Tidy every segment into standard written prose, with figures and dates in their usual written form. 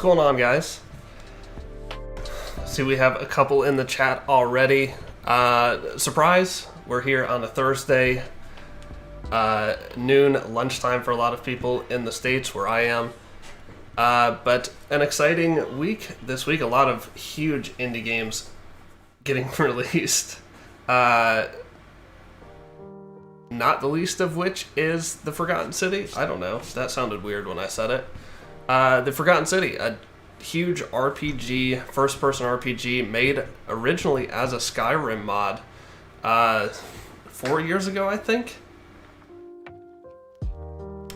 going on, guys? See, we have a couple in the chat already. Surprise, we're here on a Thursday, noon, lunchtime for a lot of people in the States where I am. But an exciting week this week, a lot of huge indie games getting released. Not the least of which is The Forgotten City. I don't know, that sounded weird when I said it. The Forgotten City, a huge RPG, first-person RPG made originally as a Skyrim mod 4 years ago, I think.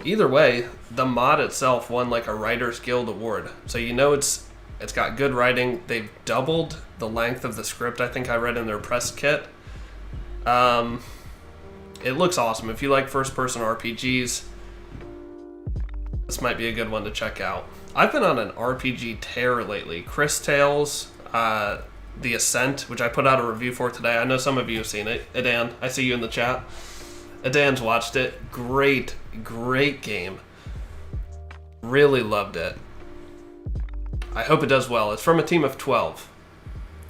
Either way, the mod itself won like a Writers Guild award, so you know it's got good writing. They've doubled the length of the script, I think I read in their press kit. It looks awesome. If you like first-person RPGs, this might be a good one to check out. I've been on an RPG tear lately. Chris Tales, The Ascent, which I put out a review for today. I know some of you have seen it. Adan, I see you in the chat. Adan's watched it. Great game. Really loved it. I hope it does well. It's from a team of 12.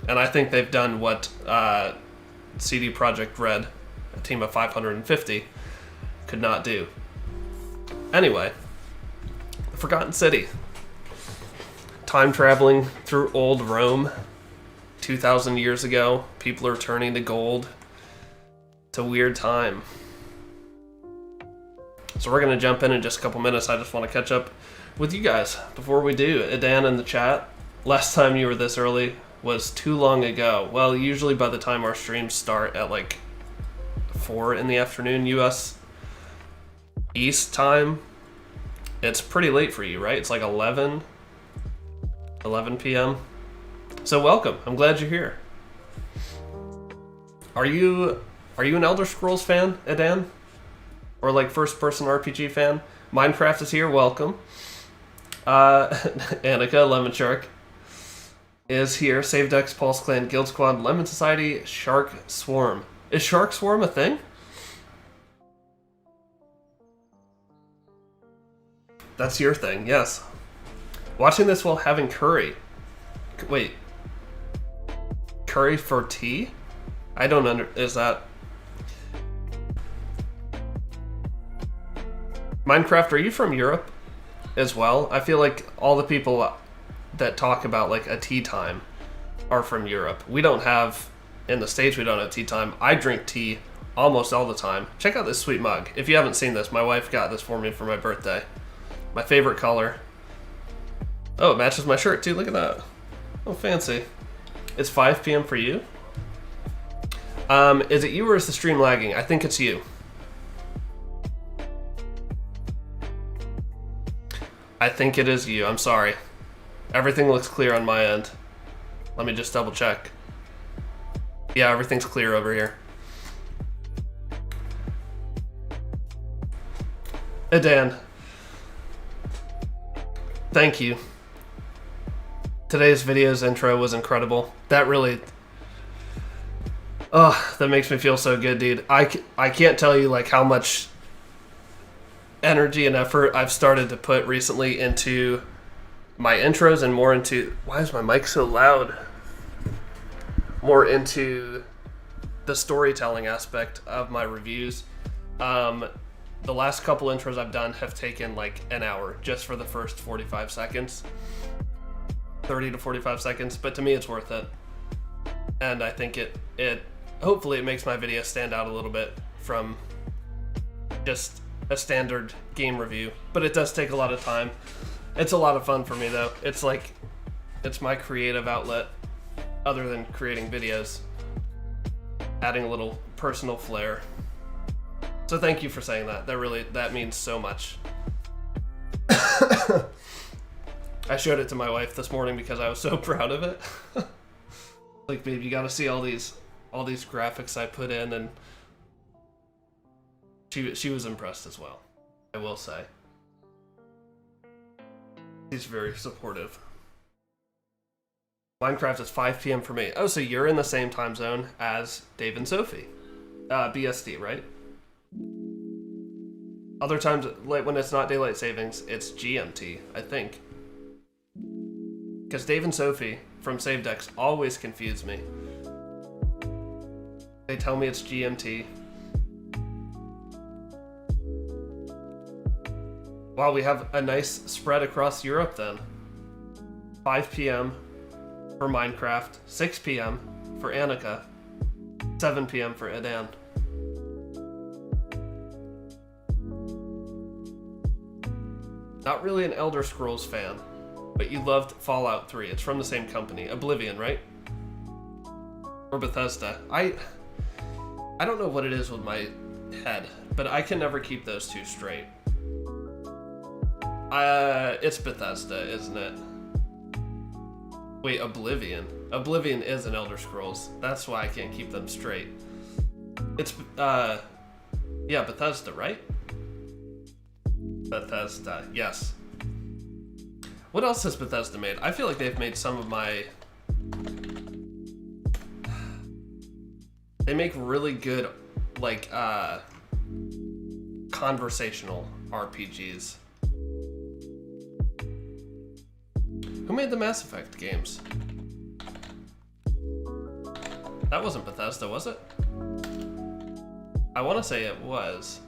And I think they've done what CD Projekt Red, a team of 550, could not do. Anyway, The Forgotten City. Time traveling through old Rome, 2,000 years ago. People are turning to gold. It's a weird time. So we're going to jump in just a couple minutes. I just want to catch up with you guys before we do. Adan in the chat, last time you were this early was too long ago. Well, usually by the time our streams start at like 4 in the afternoon US East time, it's pretty late for you, right? It's like 11 p.m. So welcome. I'm glad you're here. Are you an Elder Scrolls fan, Adan? Or like first-person RPG fan? Minecraft is here. Welcome. Annika, Lemon Shark is here. Save Dex, Pulse Clan, Guild Squad, Lemon Society, Shark Swarm. Is Shark Swarm a thing? That's your thing, yes. Watching this while having curry. Wait. Curry for tea? I don't is that... Minecraft, are you from Europe as well? I feel like all the people that talk about like a tea time are from Europe. We don't have... In the States, we don't have tea time. I drink tea almost all the time. Check out this sweet mug. If you haven't seen this, my wife got this for me for my birthday. My favorite color. Oh, it matches my shirt too. Look at that. Oh, fancy. It's 5 p.m. for you? Is it you or is the stream lagging? I think it's you. I think it is you. I'm sorry. Everything looks clear on my end. Let me just double check. Yeah, everything's clear over here. Adan, thank you. Today's video's intro was incredible. That really... Oh, that makes me feel so good, dude. I can't tell you like how much energy and effort I've started to put recently into my intros and more into... Why is my mic so loud? More into the storytelling aspect of my reviews. The last couple intros I've done have taken like an hour just for the first 45 seconds. 30 to 45 seconds, but to me it's worth it. And I think it hopefully it makes my video stand out a little bit from just a standard game review. But it does take a lot of time. It's a lot of fun for me though. It's like, it's my creative outlet other than creating videos. Adding a little personal flair. So thank you for saying that. That means so much. I showed it to my wife this morning because I was so proud of it. Like, babe, you gotta see all these graphics I put in, and she was impressed as well, I will say. She's very supportive. Minecraft is 5 p.m. for me. Oh, so you're in the same time zone as Dave and Sophie. BSD, right? Other times, like when it's not daylight savings, it's GMT, I think. Because Dave and Sophie from Save Decks always confuse me. They tell me it's GMT. Wow, we have a nice spread across Europe then. 5 p.m. for Minecraft, 6 p.m. for Annika, 7 p.m. for Edan. Not really an Elder Scrolls fan, but you loved Fallout 3. It's from the same company. Oblivion, right? Or Bethesda. I don't know what it is with my head, but I can never keep those two straight. It's Bethesda, isn't it? Wait, Oblivion. Oblivion is an Elder Scrolls. That's why I can't keep them straight. It's, yeah, Bethesda, right? Bethesda, yes. What else has Bethesda made? I feel like they've made some of my... They make really good, like, conversational RPGs. Who made the Mass Effect games? That wasn't Bethesda, was it? I want to say it was.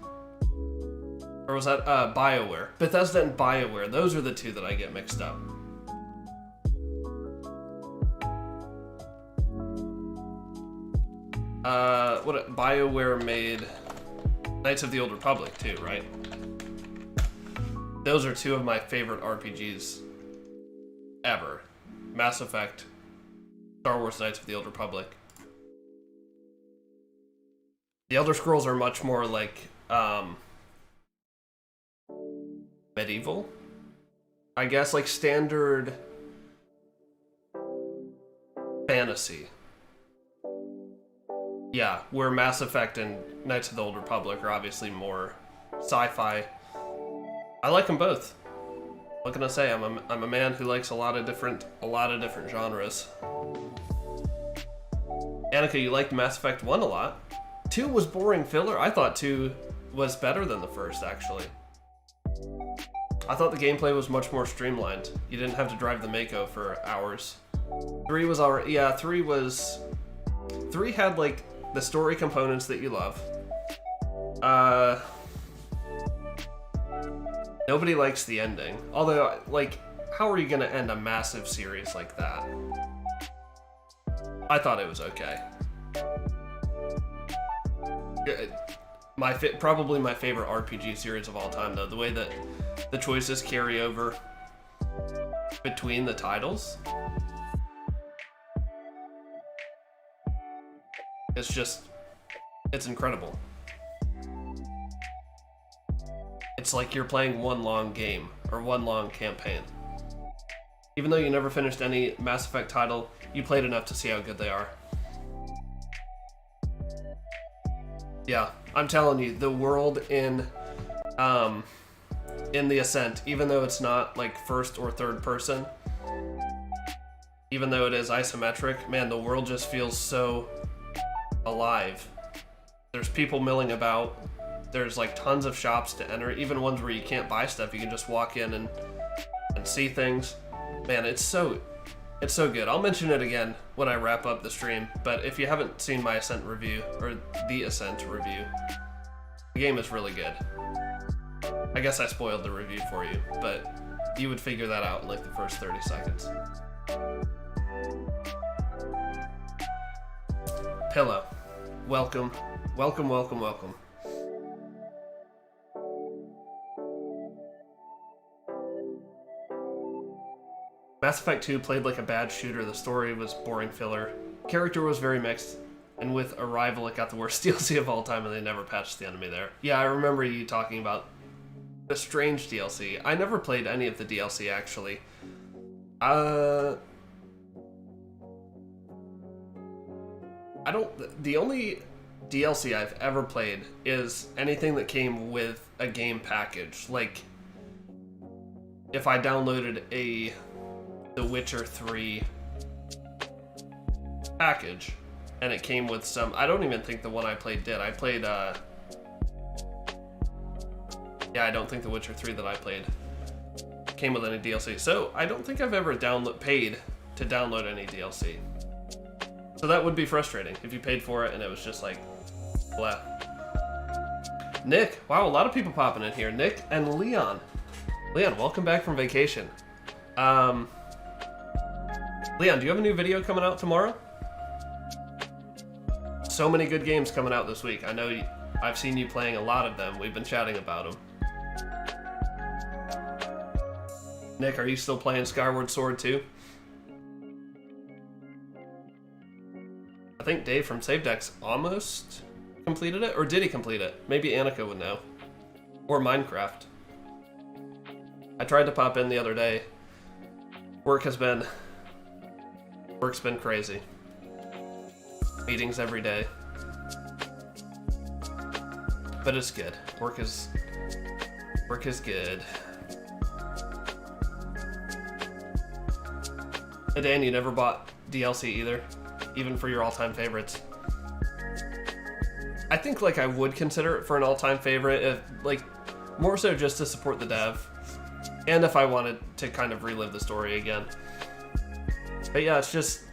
Or was that BioWare? Bethesda and BioWare. Those are the two that I get mixed up. What BioWare made Knights of the Old Republic too, right? Those are two of my favorite RPGs ever. Mass Effect, Star Wars Knights of the Old Republic. The Elder Scrolls are much more like medieval, I guess, like standard fantasy. Yeah, where Mass Effect and Knights of the Old Republic are obviously more sci-fi. I like them both. What can I say? I'm a man who likes a lot of different genres. Annika, you liked Mass Effect 1 a lot. 2 was boring filler. I thought 2 was better than the first, actually. I thought the gameplay was much more streamlined. You didn't have to drive the Mako for hours. 3 was alright. Yeah, 3 had like the story components that you love. Nobody likes the ending. Although, like, how are you gonna end a massive series like that? I thought it was okay. Probably my favorite RPG series of all time, though. The way that the choices carry over between the titles. It's incredible. It's like you're playing one long game, or one long campaign. Even though you never finished any Mass Effect title, you played enough to see how good they are. Yeah, I'm telling you, the world in The Ascent, even though it's not like first or third person, even though it is isometric, man, the world just feels so alive. There's people milling about. There's like tons of shops to enter, even ones where you can't buy stuff. You can just walk in and see things. Man, it's so good. I'll mention it again when I wrap up the stream, but if you haven't seen my Ascent review, or the Ascent review, the game is really good. I guess I spoiled the review for you, but you would figure that out in like the first 30 seconds. Pillow, welcome, welcome, welcome, welcome. Mass Effect 2 played like a bad shooter. The story was boring filler. Character was very mixed, and with Arrival, it got the worst DLC of all time, and they never patched the enemy there. Yeah, I remember you talking about the Strange DLC. I never played any of the DLC, actually. The only DLC I've ever played is anything that came with a game package. Like, if I downloaded The Witcher 3 package, and it came with some... I don't even think the one I played did. I played, yeah, I don't think The Witcher 3 that I played came with any DLC. So I don't think I've ever paid to download any DLC. So that would be frustrating if you paid for it and it was just like, blah. Nick, wow, a lot of people popping in here. Nick and Leon. Leon, welcome back from vacation. Leon, do you have a new video coming out tomorrow? So many good games coming out this week. I know I've seen you playing a lot of them. We've been chatting about them. Nick, are you still playing Skyward Sword 2? I think Dave from Save Decks almost completed it, or did he complete it? Maybe Annika would know. Or Minecraft. I tried to pop in the other day. Work's been crazy. Meetings every day. But it's good. Work is good. And Dan, you never bought DLC either? Even for your all-time favorites? I think like I would consider it for an all-time favorite, if like more so just to support the dev, and if I wanted to kind of relive the story again. But yeah, it's just,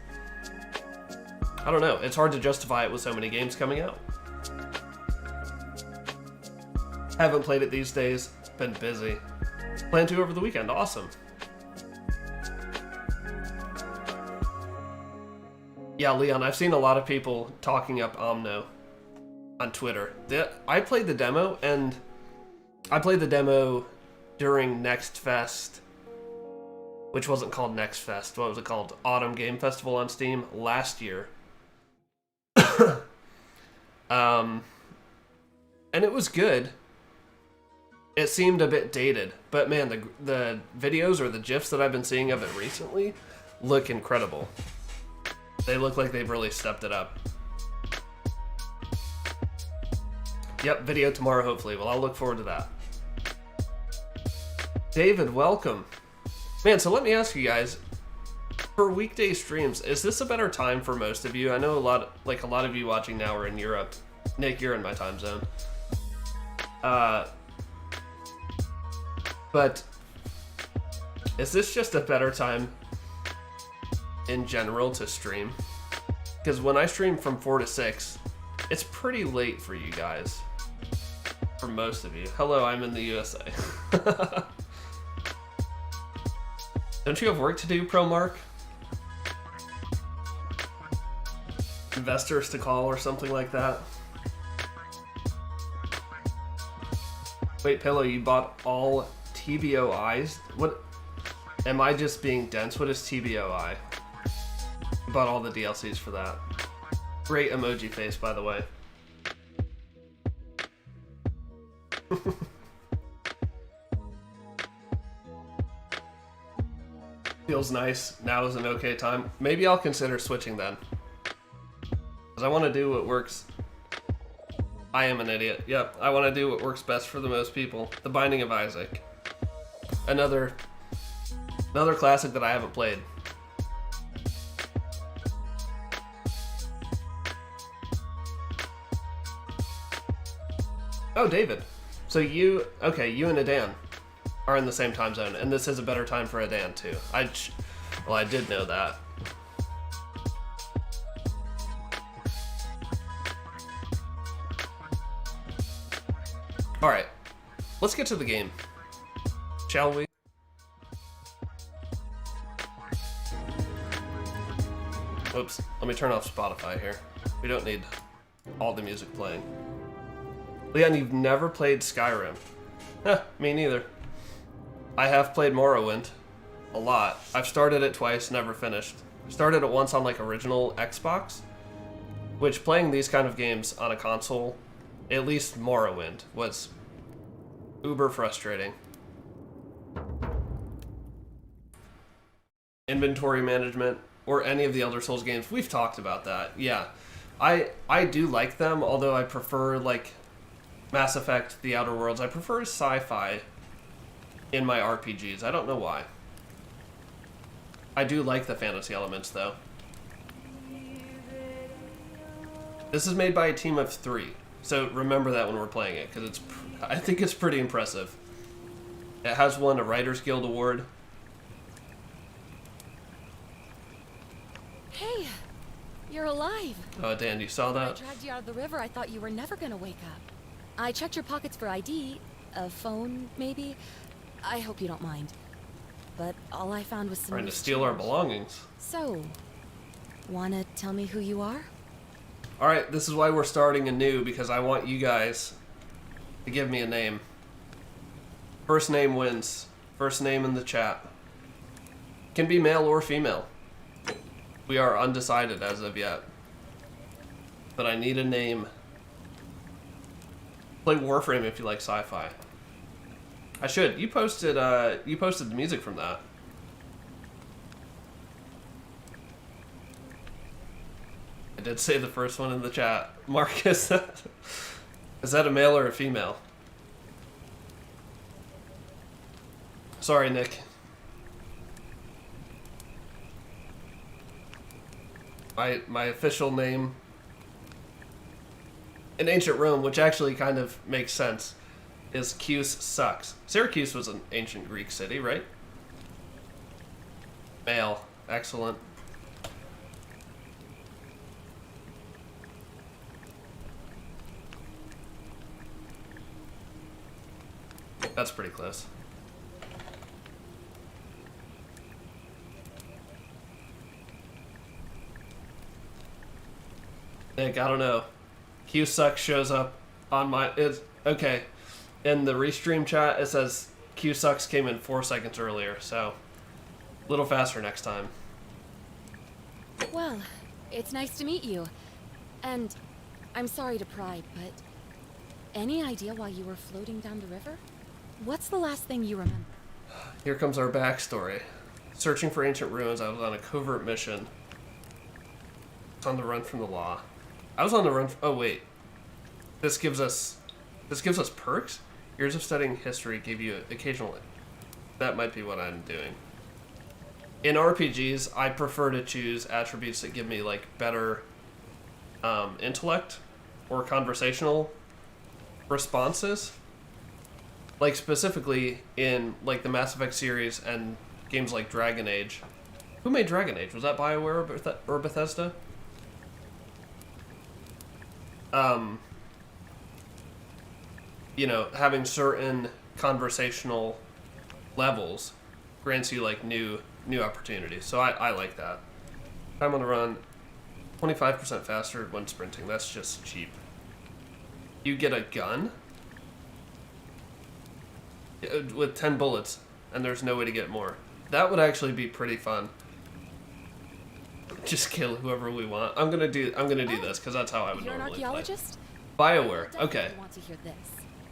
I don't know, it's hard to justify it with so many games coming out. Haven't played it these days, been busy. Plan to over the weekend, awesome. Yeah, Leon, I've seen a lot of people talking up Omno on Twitter. I played the demo, and I played the demo during Next Fest, which wasn't called Next Fest. What was it called? Autumn Game Festival on Steam last year. And it was good. It seemed a bit dated, but man, the videos or the GIFs that I've been seeing of it recently look incredible. They look like they've really stepped it up. Yep, video tomorrow, hopefully. Well, I'll look forward to that. David, welcome. Man, so let me ask you guys, for weekday streams, is this a better time for most of you? I know a lot of you watching now are in Europe. Nick, you're in my time zone. But is this just a better time in general to stream? Because when I stream from 4 to 6, it's pretty late for you guys. For most of you. Hello, I'm in the USA. Don't you have work to do, Pro Mark? Investors to call or something like that? Wait, Pillow, you bought all TBOIs? What? Am I just being dense? What is TBOI? You bought all the DLCs for that. Great emoji face, by the way. Feels nice. Now is an okay time. Maybe I'll consider switching then. Because I want to do what works. I am an idiot. Yep, I want to do what works best for the most people. The Binding of Isaac. Another classic that I haven't played. Oh, David. So you and Adan are in the same time zone, and this is a better time for Adan too. Well, I did know that. All right, let's get to the game, shall we? Oops, let me turn off Spotify here. We don't need all the music playing. Leon, you've never played Skyrim. Huh, me neither. I have played Morrowind. A lot. I've started it twice, never finished. Started it once on like original Xbox, which playing these kind of games on a console, at least Morrowind, was uber frustrating. Inventory management, or any of the Elder Souls games, we've talked about that. Yeah, I do like them, although I prefer like Mass Effect, The Outer Worlds. I prefer sci-fi in my RPGs. I don't know why. I do like the fantasy elements, though. This is made by a team of 3, so remember that when we're playing it, because I think it's pretty impressive. It has won a Writers Guild Award. Hey, you're alive. Oh, Dan, you saw When I that? dragged you out of the river, I thought you were never gonna wake up. I checked your pockets for ID, a phone, maybe. I hope you don't mind. But all I found was some Trying to loose steal our change. belongings. So, wanna tell me who you are? Alright, this is why we're starting anew, because I want you guys to give me a name. First name wins. First name in the chat. Can be male or female. We are undecided as of yet. But I need a name. Play Warframe if you like sci-fi. I should. You posted the music from that. I did say the first one in the chat. Marcus, is that a male or a female? Sorry, Nick. My official name in ancient Rome, which actually kind of makes sense, is Cuse Sucks. Syracuse was an ancient Greek city, right? Male. Excellent. That's pretty close. Nick, I don't know. Q Sucks shows up on my... okay. In the restream chat, it says Q Sucks came in 4 seconds earlier, so... a little faster next time. Well, it's nice to meet you. And I'm sorry to pry, but any idea why you were floating down the river? What's the last thing you remember? Here comes our backstory. Searching for ancient ruins, I was on a covert mission. I was on the run from the law. I was on the run... oh, wait. This gives us perks? Years of studying history gave you occasional... that might be what I'm doing. In RPGs, I prefer to choose attributes that give me, like, better intellect or conversational responses. Like, specifically in, like, the Mass Effect series and games like Dragon Age. Who made Dragon Age? Was that BioWare or Bethesda? You know, having certain conversational levels grants you, like, new opportunities. So I like that. Time on the run, 25% faster when sprinting. That's just cheap. You get a gun with 10 bullets, and there's no way to get more. That would actually be pretty fun. Just kill whoever we want. I'm gonna do this because that's how I would You're an normally archaeologist? play. BioWare. I Okay. definitely want to hear this.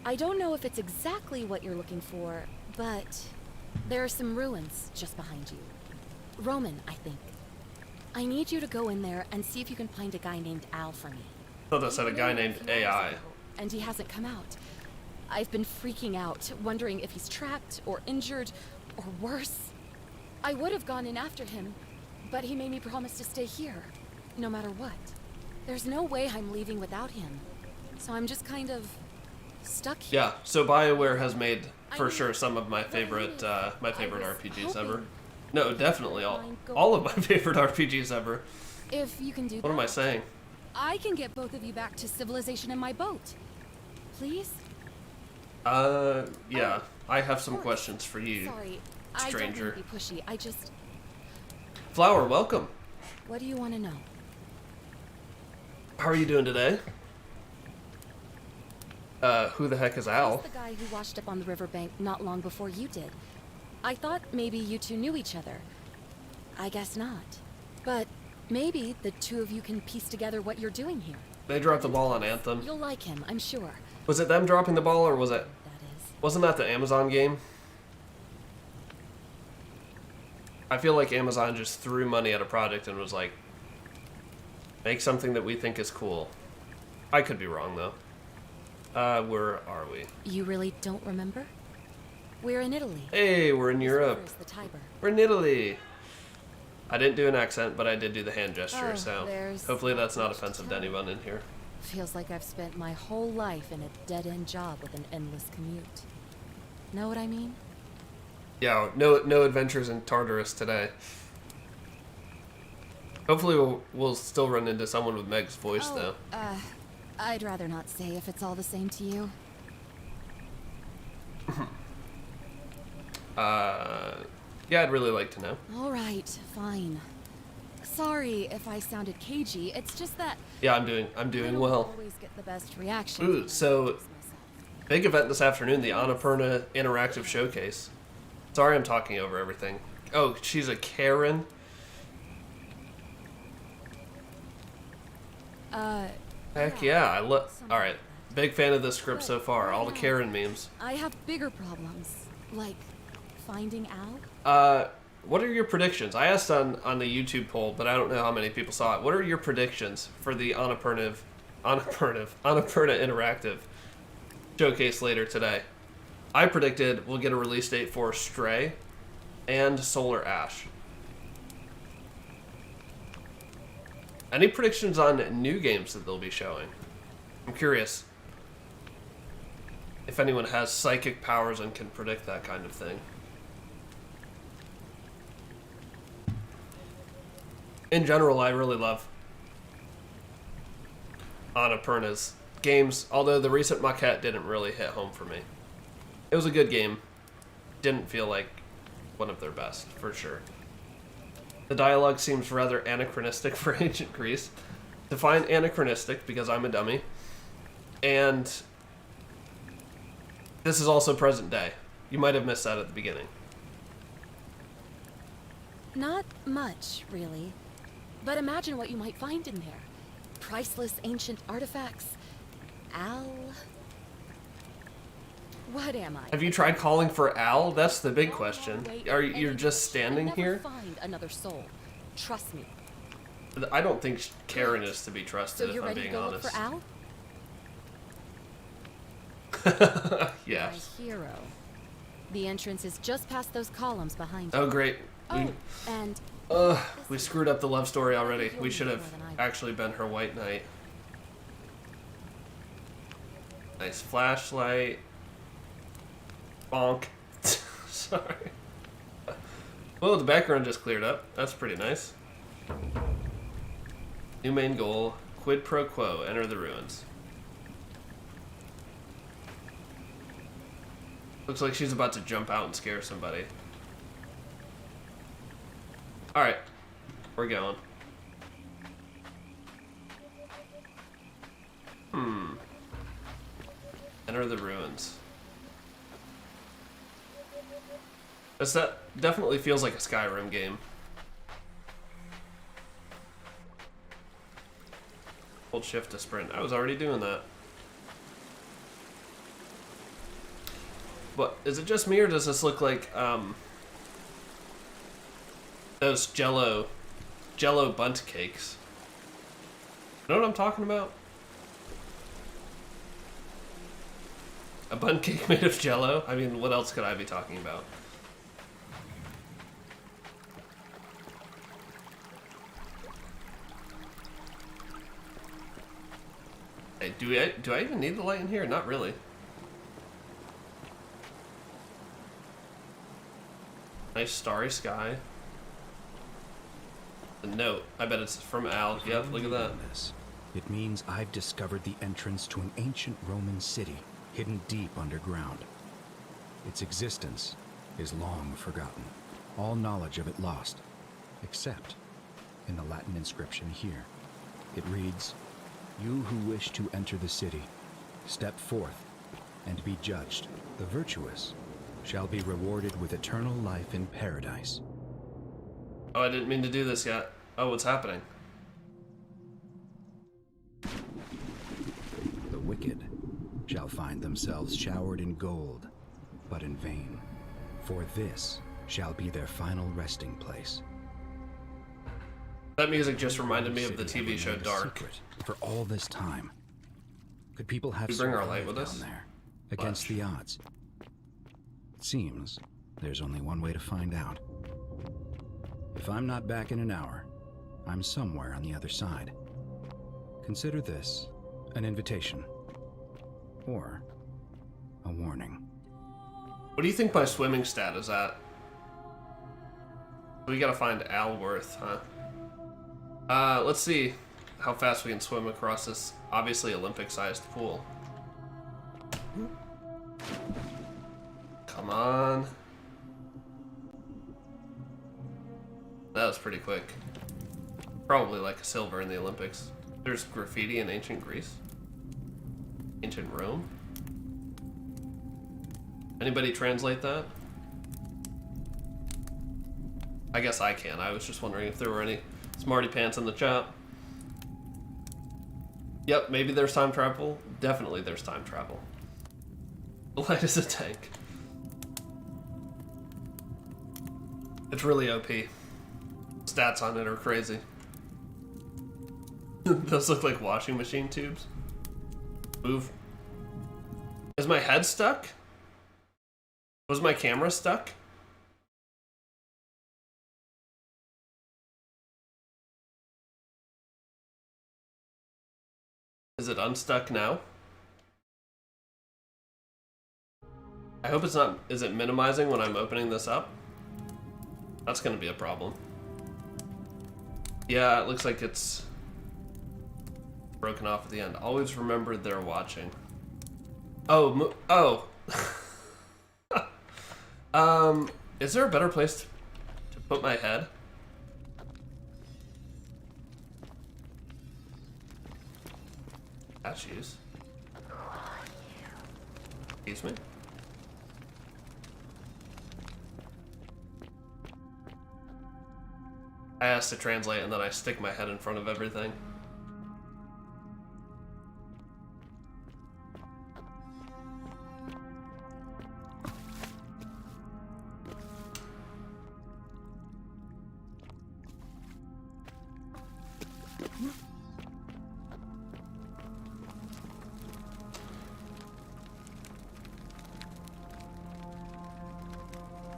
I don't know if it's exactly what you're looking for, but there are some ruins just behind you. Roman, I think. I need you to go in there and see if you can find a guy named Al for me. I thought that said a guy named AI. And he hasn't come out. I've been freaking out, wondering if he's trapped or injured or worse. I would have gone in after him, but he made me promise to stay here, no matter what. There's no way I'm leaving without him. So I'm just kind of stuck here. Yeah, so BioWare has made for sure some of my favorite RPGs ever. No, definitely all of my favorite RPGs ever. If you can do that. What am I saying? I can get both of you back to civilization in my boat. Please? Yeah. I have some questions for you, Sorry, stranger. I don't want to be pushy. I just... Flower, welcome. What do you want to know? How are you doing today? Who the heck is Al? He's the guy who washed up on the riverbank not long before you did. I thought maybe you two knew each other. I guess not. But maybe the two of you can piece together what you're doing here. They dropped the ball on Anthem. You'll like him, I'm sure. Was it them dropping the ball, or was it... That is. wasn't that the Amazon game? I feel like Amazon just threw money at a project and was like, make something that we think is cool. I could be wrong, though. Where are we? You really don't remember? We're in Italy. Hey, we're in This Europe. river is the Tiber. We're in Italy. I didn't do an accent, but I did do the hand gesture, Oh, so there's hopefully that's not much to offensive to tell. anyone in here. Feels like I've spent my whole life in a dead-end job with an endless commute. Know what I mean? Yeah, no adventures in Tartarus today. Hopefully we'll still run into someone with Meg's voice, though. I'd rather not say if it's all the same to you. Yeah, I'd really like to know. All right, fine. Sorry if I sounded cagey. It's just that Yeah, I'm doing I don't well. always get the best reaction. Ooh, so big event this afternoon, the Annapurna Interactive Showcase. Sorry I'm talking over everything. Oh, she's a Karen? Heck yeah, I love... Alright, big fan of this script so far. All the Karen memes. I have bigger problems, like finding Al. What are your predictions? I asked on the YouTube poll, but I don't know how many people saw it. What are your predictions for the Annapurna Interactive Showcase later today? I predicted we'll get a release date for Stray and Solar Ash. Any predictions on new games that they'll be showing? I'm curious if anyone has psychic powers and can predict that kind of thing. In general, I really love Annapurna's games, although the recent maquette didn't really hit home for me. It was a good game. Didn't feel like one of their best, for sure. The dialogue seems rather anachronistic for ancient Greece. Define anachronistic, because I'm a dummy. And this is also present day. You might have missed that at the beginning. Not much, really. But imagine what you might find in there. Priceless ancient artifacts. Al... What am I? Have you tried calling for Al? That's the big question. Are you just standing I'll never here? Find another soul. Trust me. I don't think Karen is to be trusted, So you're if I'm ready to being go honest. look for Al? Yes. My hero. The entrance is just past those columns behind you. Oh, great. Oh, and We screwed up the love story already. We should have actually been her white knight. Nice flashlight. Bonk. Sorry. Oh, the background just cleared up. That's pretty nice. New main goal. Quid pro quo. Enter the ruins. Looks like she's about to jump out and scare somebody. Alright. We're going. Enter the ruins. That definitely feels like a Skyrim game. Hold shift to sprint. I was already doing that. But is it just me, or does this look like those Jello bundt cakes? You know what I'm talking about? A bundt cake made of Jello? I mean, what else could I be talking about? Hey, do I even need the light in here? Not really. Nice starry sky. The note. I bet it's from Al. Yep, look at that. It means I've discovered the entrance to an ancient Roman city hidden deep underground. Its existence is long forgotten, all knowledge of it lost, except in the Latin inscription here. It reads, "You who wish to enter the city, step forth and be judged. The virtuous shall be rewarded with eternal life in paradise." Oh, I didn't mean to do this yet. Oh, what's happening? The wicked shall find themselves showered in gold, but in vain, for this shall be their final resting place. That music just reminded me of the TV show Dark. For all this time, could people have We bring our survived light with down us? there against the odds? It seems there's only one way to find out. If I'm not back in an hour, I'm somewhere on the other side. Consider this an invitation or a warning. What do you think my swimming stat is at? We gotta find Alworth, huh? Let's see how fast we can swim across this obviously Olympic-sized pool. Come on. That was pretty quick. Probably like a silver in the Olympics. There's graffiti in ancient Greece. Ancient Rome. Anybody translate that? I guess I can. I was just wondering if there were any smarty pants in the chat. Yep, maybe there's time travel. Definitely there's time travel. Light as a tank. It's really OP. Stats on it are crazy. Those look like washing machine tubes. Move. Is my head stuck? Was my camera stuck? Is it unstuck now? I hope it's not. Is it minimizing when I'm opening this up? That's gonna be a problem. Yeah, it looks like it's broken off at the end. Always remember they're watching. Oh, is there a better place to put my head? Statues. Excuse me? I asked to translate and then I stick my head in front of everything.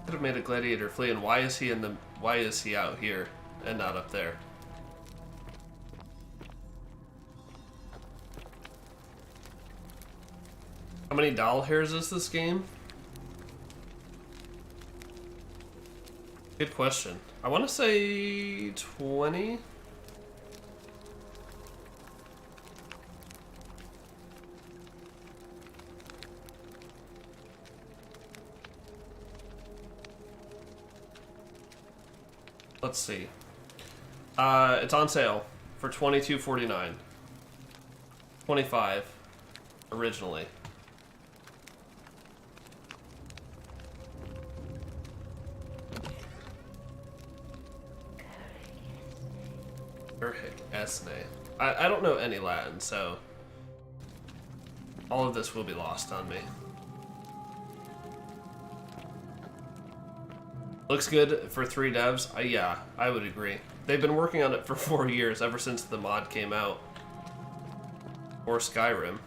Could have made a gladiator flee, and why is he out here and not up there? How many doll hairs is this game? Good question. I want to say 20. Let's see. It's on sale for $22.49. $25 originally. Urhic Esne. I don't know any Latin, so all of this will be lost on me. Looks good for 3 devs. Yeah, I would agree. They've been working on it for 4 years, ever since the mod came out. Or Skyrim.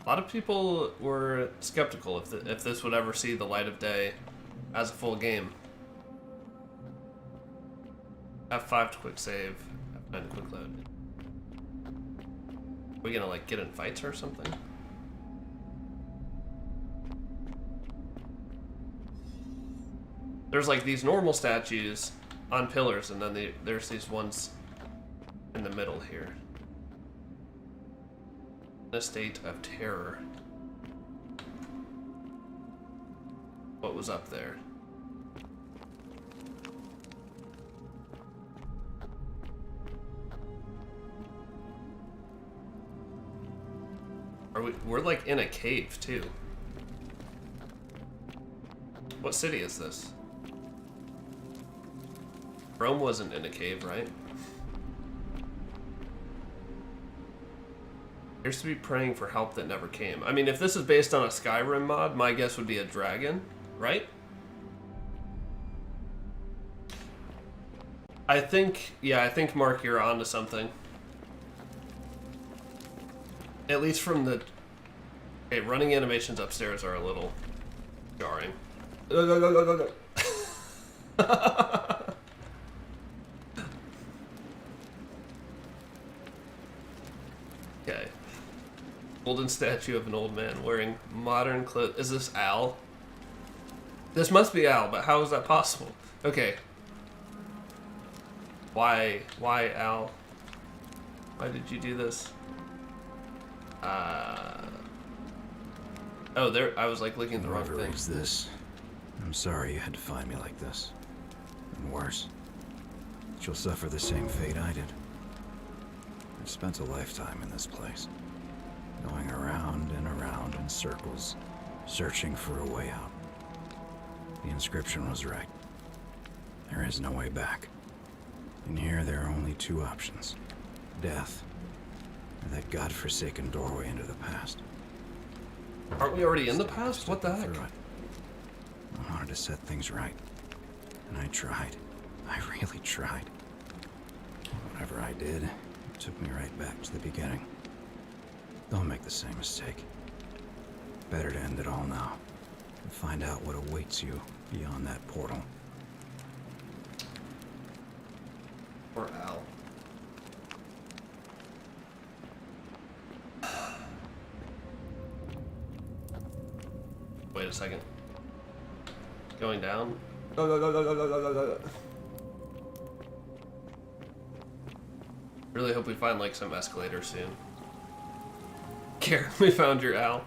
A lot of people were skeptical if this would ever see the light of day as a full game. F5 to quick save, F9 to quick load. Are we gonna like get in fights or something? There's like these normal statues on pillars, and then there's these ones in the middle here. A state of terror. What was up there? We're like in a cave too. What city is this? Rome wasn't in a cave, right? Appears to be praying for help that never came. I mean, if this is based on a Skyrim mod, my guess would be a dragon, right? I think, Mark, you're onto something. At least from the... Okay, running animations upstairs are a little jarring. Okay. Golden statue of an old man wearing modern clothes. Is this Al? This must be Al, but how is that possible? Okay. Why, Al? Why did you do this? Oh, there, I was like looking at the wrong Whoever thing. raised this, I'm sorry you had to find me like this. And worse, she'll suffer the same fate I did. I've spent a lifetime in this place, going around and around in circles, searching for a way out. The inscription was right. There is no way back. And here there are only two options. Death, or that godforsaken doorway into the past. Aren't we already in the past? What the heck? Through it. I wanted to set things right. And I tried. I really tried. Whatever I did, it took me right back to the beginning. Don't make the same mistake. Better to end it all now. And find out what awaits you beyond that portal. Or Al. Wait a second. Going down? Really hope we find like some escalator soon. Karen, we found your Al.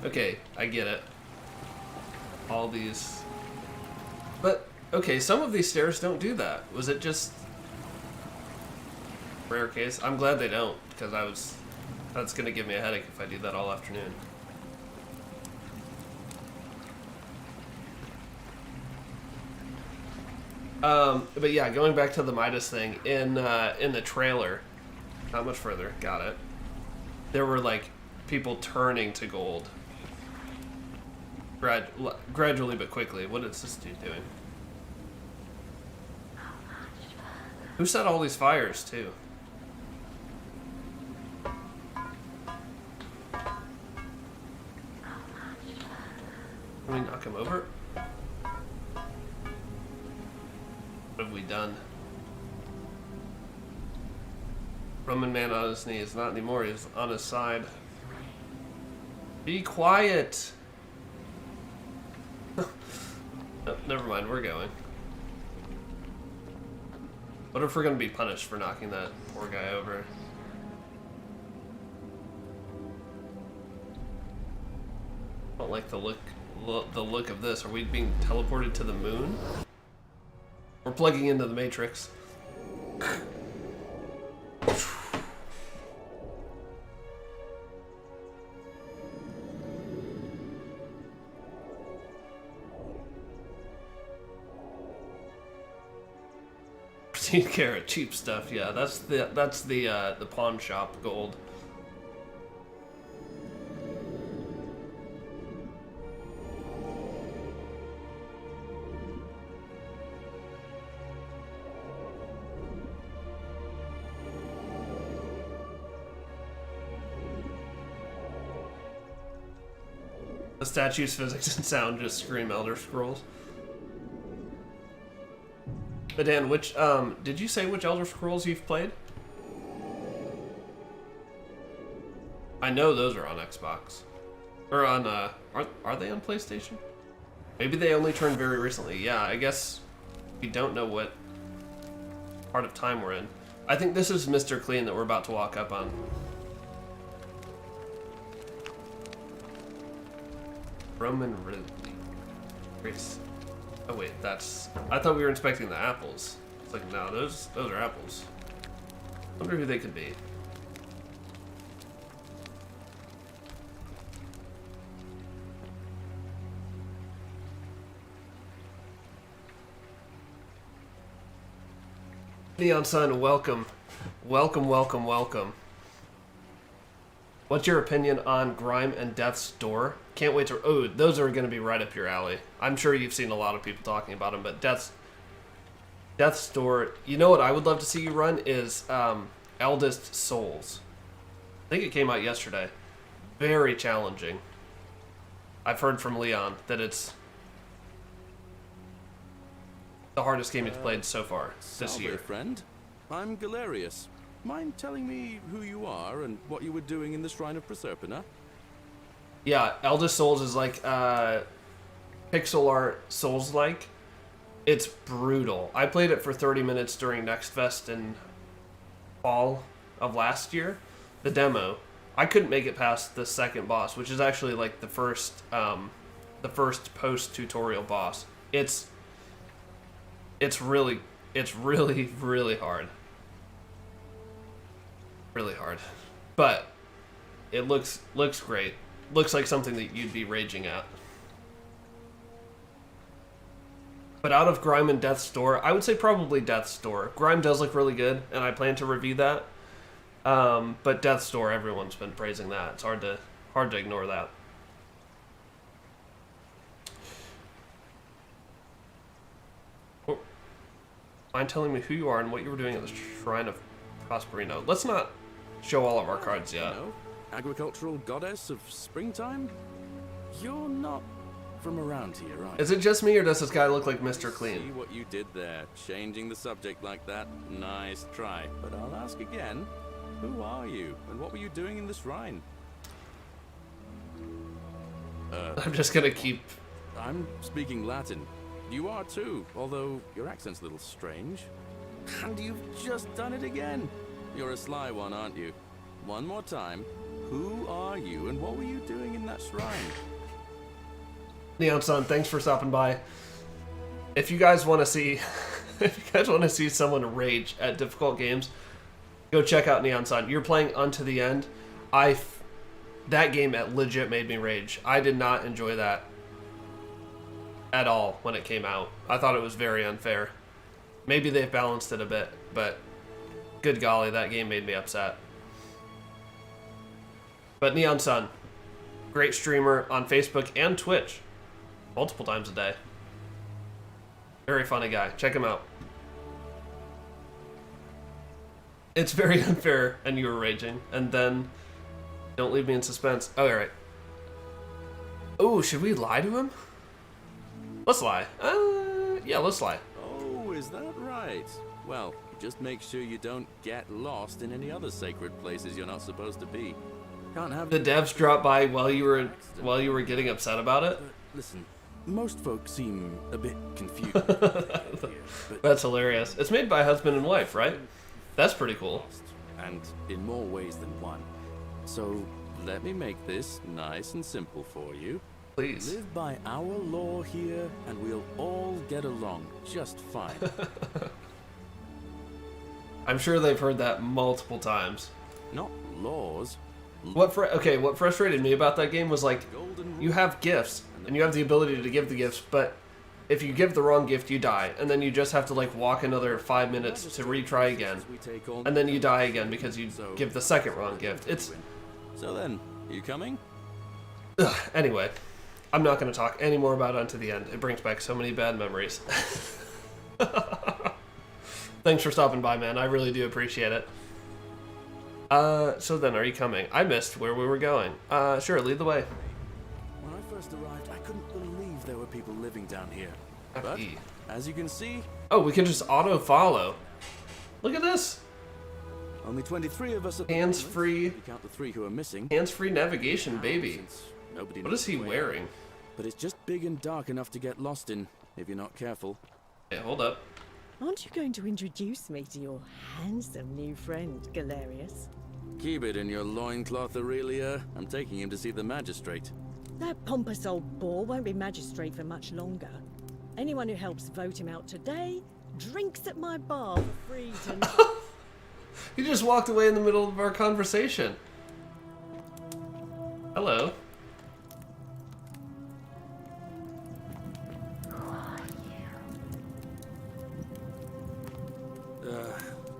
Okay, I get it. All these... But, okay, some of these stairs don't do that. Was it just... rare case? I'm glad they don't, because that's gonna give me a headache if I do that all afternoon. But yeah, going back to the Midas thing, in the trailer, not much further, got it. There were like people turning to gold. Gradually but quickly. What is this dude doing? Who set all these fires too? Can we knock him over? What have we done? Roman man on his knees. Not anymore. He's on his side. Be quiet! Oh, never mind. We're going. What if we're going to be punished for knocking that poor guy over? I don't like the look of this. Are we being teleported to the moon? We're plugging into the Matrix. Pristine carat, cheap stuff. Yeah, that's the pawn shop gold. The statue's physics and sound just scream Elder Scrolls. But Dan, which did you say which Elder Scrolls you've played? I know those are on Xbox. Or on are they on PlayStation? Maybe they only turned very recently. Yeah, I guess we don't know what part of time we're in. I think this is Mr. Clean that we're about to walk up on. Roman Ridley. Grace. Oh wait, that's... I thought we were inspecting the apples. It's like, no, those are apples. Wonder who they could be. Neon Sun, welcome. Welcome, welcome, welcome. What's your opinion on Grime and Death's Door? Can't wait to... Oh, those are going to be right up your alley. I'm sure you've seen a lot of people talking about them, but Death's Door... You know what I would love to see you run is Eldest Souls. I think it came out yesterday. Very challenging. I've heard from Leon that it's the hardest game he's played so far this year. Friend, I'm Galerius. Mind telling me who you are and what you were doing in the Shrine of Proserpina? Yeah, Eldest Souls is like pixel art Souls-like. It's brutal. I played it for 30 minutes during Next Fest in fall of last year. The demo. I couldn't make it past the second boss, which is actually like the first post-tutorial boss. It's really really hard. Really hard. But it looks great. Looks like something that you'd be raging at. But out of Grime and Death's Door, I would say probably Death's Door. Grime does look really good, and I plan to review that. But Death's Door, everyone's been praising that. It's hard to ignore that. Oh, mind telling me who you are and what you were doing at the Shrine of Prosperino? Let's not show all of our cards yet. You know, agricultural goddess of springtime? You're not from around here, right? Is it just me, or does this guy look like Mr. Clean? See what you did there, changing the subject like that. Nice try. But I'll ask again. Who are you, and what were you doing in the shrine? I'm just gonna keep... I'm speaking Latin. You are too, although your accent's a little strange. And you've just done it again. You're a sly one, aren't you? One more time. Who are you, and what were you doing in that shrine? Neon Sun, thanks for stopping by. If you guys want to see... if you guys want to see someone rage at difficult games, go check out Neon Sun. You're playing Unto the End. That game legit made me rage. I did not enjoy that at all when it came out. I thought it was very unfair. Maybe they've balanced it a bit, but good golly, that game made me upset. But Neon Sun, great streamer on Facebook and Twitch, multiple times a day. Very funny guy. Check him out. It's very unfair, and you were raging, and then don't leave me in suspense. Oh, all right. Oh, should we lie to him? Let's lie. Yeah, let's lie. Oh, is that right? Well, just make sure you don't get lost in any other sacred places you're not supposed to be. Can't have the devs drop by while you were getting upset about it. Listen, most folks seem a bit confused. That's hilarious. It's made by husband and wife, right? That's pretty cool. And in more ways than one. So let me make this nice and simple for you. Please. Live by our law here, and we'll all get along just fine. I'm sure they've heard that multiple times. Not laws. What frustrated me about that game was like, you have gifts, and you have the ability to give the gifts, but if you give the wrong gift, you die, and then you just have to like walk another 5 minutes to retry again, and then you die again because you give the second wrong gift. It's... So then, you coming? Anyway, I'm not going to talk any more about Unto the End. It brings back so many bad memories. Thanks for stopping by, man. I really do appreciate it. So then, are you coming? I missed where we were going. Sure, lead the way. When I first arrived, I couldn't believe there were people living down here. But, FE. as you can see... Oh, we can just auto-follow. Look at this. Only 23 of us at the Hands-free. moment. You count the 3 who are missing. Hands-free navigation, baby. Since nobody What knows is he where. wearing? But it's just big and dark enough to get lost in, if you're not careful. Hey, hold up. Aren't you going to introduce me to your handsome new friend, Galerius? Keep it in your loincloth, Aurelia. I'm taking him to see the magistrate. That pompous old bore won't be magistrate for much longer. Anyone who helps vote him out today drinks at my bar for free tonight. He just walked away in the middle of our conversation. Hello.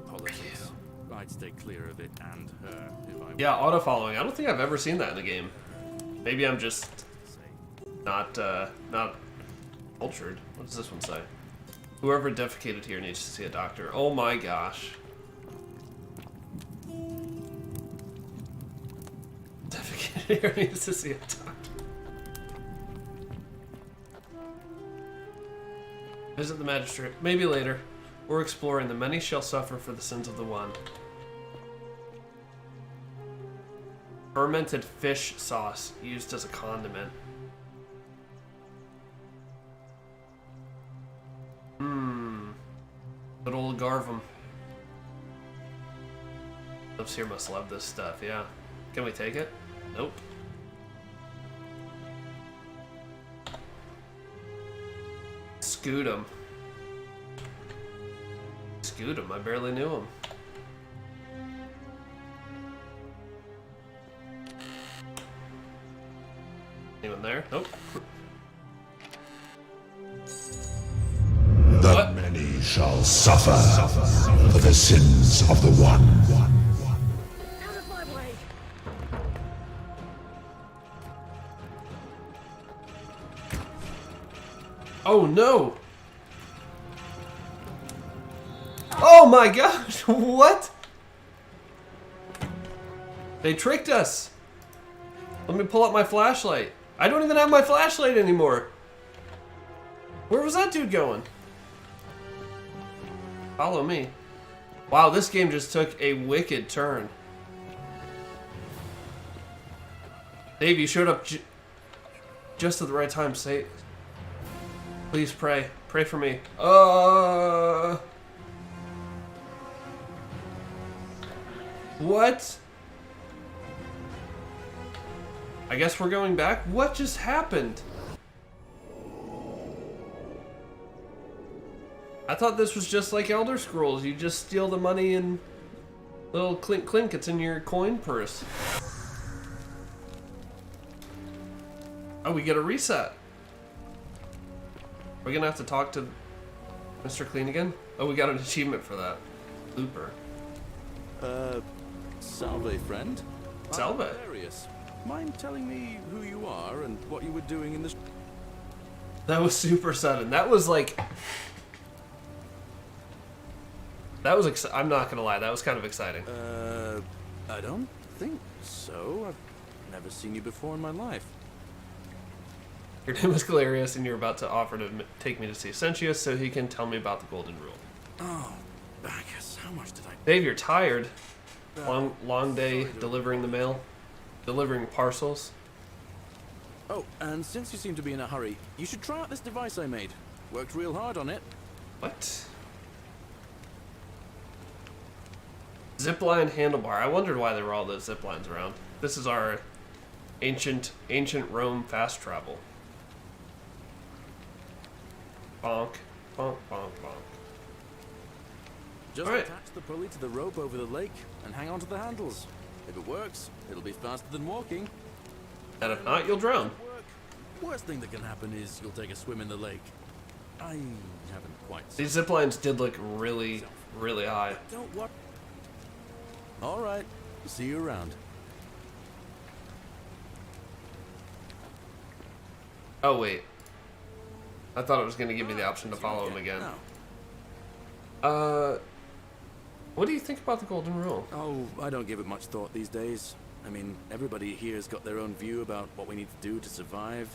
Apologies. I'd stay clear of it and her if I Yeah, auto-following. I don't think I've ever seen that in a game. Maybe I'm just not cultured. What does this one say? Whoever defecated here needs to see a doctor. Oh my gosh. Defecated here needs to see a doctor. Visit the magistrate. Maybe later. We're exploring. The many shall suffer for the sins of the one. Fermented fish sauce used as a condiment. Good old Garvum. Lives here must love this stuff, yeah. Can we take it? Nope. Scootum. Scootum, I barely knew him. Anyone there? Nope. The many shall suffer for the sins of the one. Out of my way! Oh no! Oh my gosh, what? They tricked us! Let me pull up my flashlight. I don't even have my flashlight anymore. Where was that dude going? Follow me. Wow, this game just took a wicked turn. Dave, you showed up just at the right time. Say, please pray. Pray for me. What? I guess we're going back? What just happened? I thought this was just like Elder Scrolls. You just steal the money and little clink clink, it's in your coin purse. Oh, we get a reset. We're gonna have to talk to Mr. Clean again? Oh, we got an achievement for that. Looper. Salve, friend. Salve. I'm hilarious. Mind telling me who you are and what you were doing in the... That was super sudden. That was like... That was I'm not gonna lie, that was kind of exciting. I don't think so. I've never seen you before in my life. Your name is Galerius, and you're about to offer to take me to see Sentius so he can tell me about the Golden Rule. Oh, Bacchus, how much did I... Dave, you're tired. Long day delivering the mail. Delivering parcels. Oh, and since you seem to be in a hurry, you should try out this device I made. Worked real hard on it. What? Zipline handlebar. I wondered why there were all those zip lines around. This is our ancient Rome fast travel. Bonk, bonk, bonk, bonk. Just All right. attach the pulley to the rope over the lake and hang on to the handles. If it works, it'll be faster than walking. And if not, you'll drown. Worst thing that can happen is you'll take a swim in the lake. I haven't quite... These zip lines did look really, really high. Don't what? All right. See you around. Oh, wait. I thought it was going to give me the option to follow him again. What do you think about the Golden Rule? Oh, I don't give it much thought these days. I mean, everybody here's got their own view about what we need to do to survive.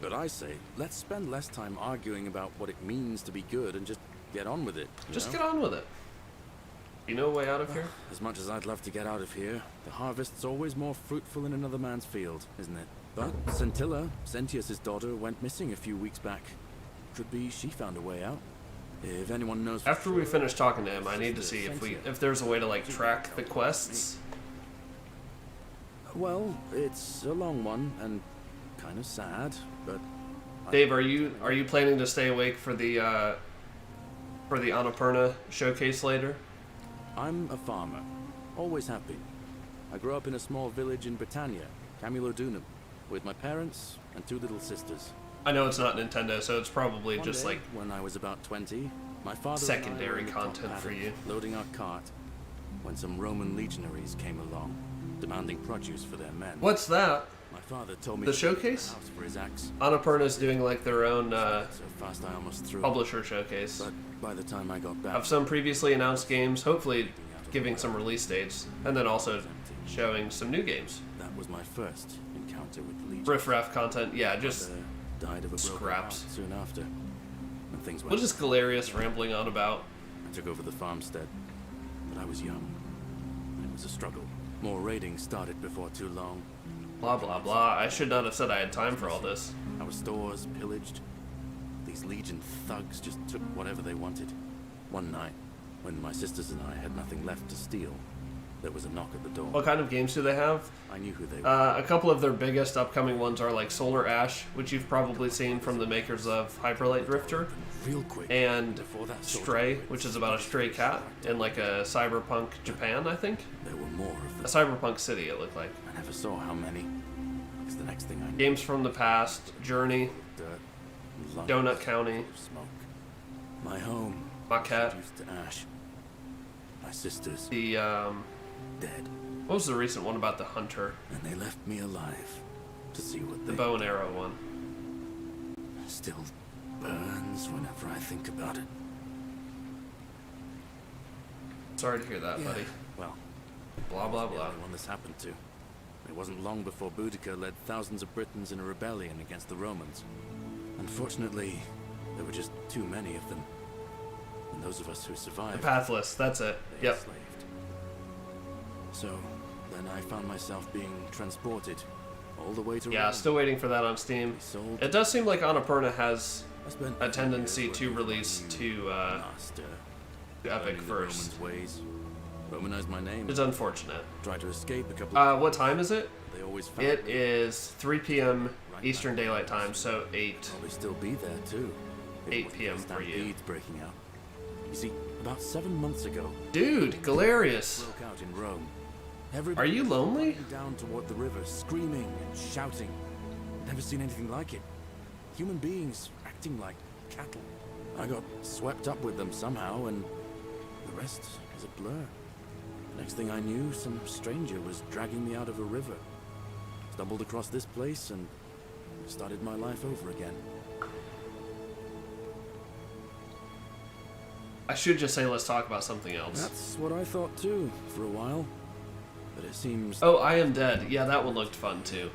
But I say, let's spend less time arguing about what it means to be good and just get on with it. Just get on with it. You know a way out of here? As much as I'd love to get out of here, the harvest's always more fruitful in another man's field, isn't it? But Scintilla, Sentius' daughter, went missing a few weeks back. Could be she found a way out. If anyone knows... After we finish talking to him, I need to see if there's a way to, like, track the quests. Well, it's a long one and kind of sad, but... Dave, are you planning to stay awake for the Annapurna showcase later? I'm a farmer. Always have been. I grew up in a small village in Britannia, Camulodunum, with my parents and two little sisters. I know it's not Nintendo, so it's probably One just day, like when I was about 20, my father secondary and I were in the top content for paddock, you. loading our cart, when some Roman legionaries came along, demanding produce for their men. What's that? My father told me The to go to showcase? house for his axe. Annapurna's doing like their own So fast I almost threw up. publisher showcase But by the time I got back, of some previously announced games, hopefully giving some release dates, and then also showing some new games. that was my first encounter with the legion. Riff-raff content, yeah, just Died of a broken scraps. heart soon after. And things went. we'll just Galerius rambling on about. I took over the farmstead, but I was young. It was a struggle. More raiding started before too long. Blah, blah, blah. I should not have said I had time for all this. Our stores pillaged. These Legion thugs just took whatever they wanted. One night, when my sisters and I had nothing left to steal, there was a knock at the door. What kind of games do they have? I knew who they were. A couple of their biggest upcoming ones are like Solar Ash, which you've probably seen from the makers of Hyperlight Drifter, Real quick. and Before that soldier Stray, quit, which is about a stray cat in like a cyberpunk Japan, I think. There were more of A them. cyberpunk city, it looked like. I never saw how many. Because the next thing I knew, Games from the past, Journey, dirt, lungs Donut County, full of smoke. My home Maquette, reduced to ash. My sisters the, dead. what was the recent one about the hunter? And they left me alive to see what The they bow and arrow one. still burns whenever I think about it. Sorry to hear that, buddy. Well, Blah, blah, the blah. only one this happened to. It wasn't long before Boudica led thousands of Britons in a rebellion against the Romans. Unfortunately, there were just too many of them. And those of us who The survived, Pathless, that's it. they Yep. enslaved. So, then I found myself being transported all the way to Yeah, Rome. still waiting for that on Steam. Sold. It does seem like Annapurna has I spent a tendency years to working for release you, to master, Epic learning the first. Romans' ways. Romanized my name. It's unfortunate. Tried to escape a couple of What time is it? They always found It me. is 3 p.m. Eastern Daylight Time, so 8. Probably still be there too. If it 8 wasn't p.m. for for you. stampedes breaking out. You see, about 7 months ago, Dude, Galerius. broke out in Rome. Everybody Are you was lonely? running down toward the river, screaming and shouting. Never seen anything like it. Human beings acting like cattle. I got swept up with them somehow, and the rest is a blur. Next thing I knew, some stranger was dragging me out of a river. Stumbled across this place and started my life over again. I should just say let's talk about something else. That's what I thought too, for a while. But it seems Oh, I Am Dead. Yeah, that one looked fun too.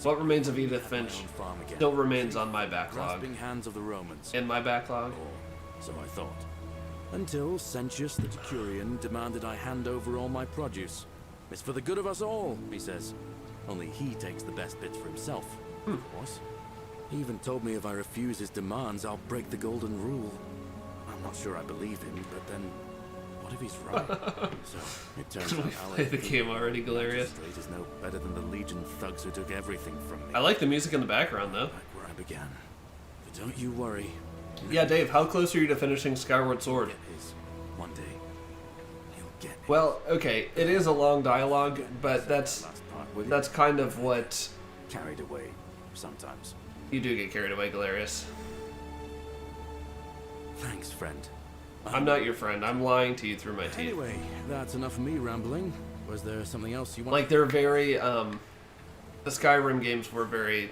What Remains of Edith my own Finch farm again. still remains on my backlog. Grasping hands of the Romans. In my backlog? Or so I thought. Until Sentius the Decurion demanded I hand over all my produce. It's for the good of us all, he says. Only he takes the best bits for himself, of course. He even told me if I refuse his demands, I'll break the golden rule. I'm not sure I believe him, but then, what if he's right? So, it turns out I'll Play the game already, Galerius. Magistrate is no better than the Legion thugs who took everything from me. I like the music in the background though. Back where I began. But don't you worry. Yeah, Dave, how close are you to finishing Skyward Sword? Get his. One day, he'll get it. Well, okay, it is a long dialogue, but that's Last part, will you? that's kind of what Carried away sometimes. you do get carried away, Galerius. Thanks, friend. I'm not your friend. I'm lying to you through my teeth. Anyway, that's enough of me rambling. Was there something else you want? Like they're very the Skyrim games were very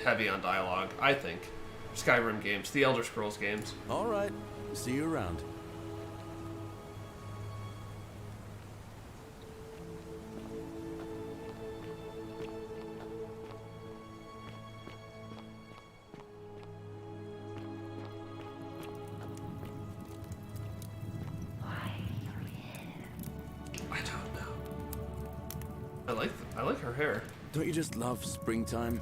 heavy on dialogue, I think. Skyrim games, the Elder Scrolls games. All right. See you around. I don't know. I like her hair. Don't you just love springtime?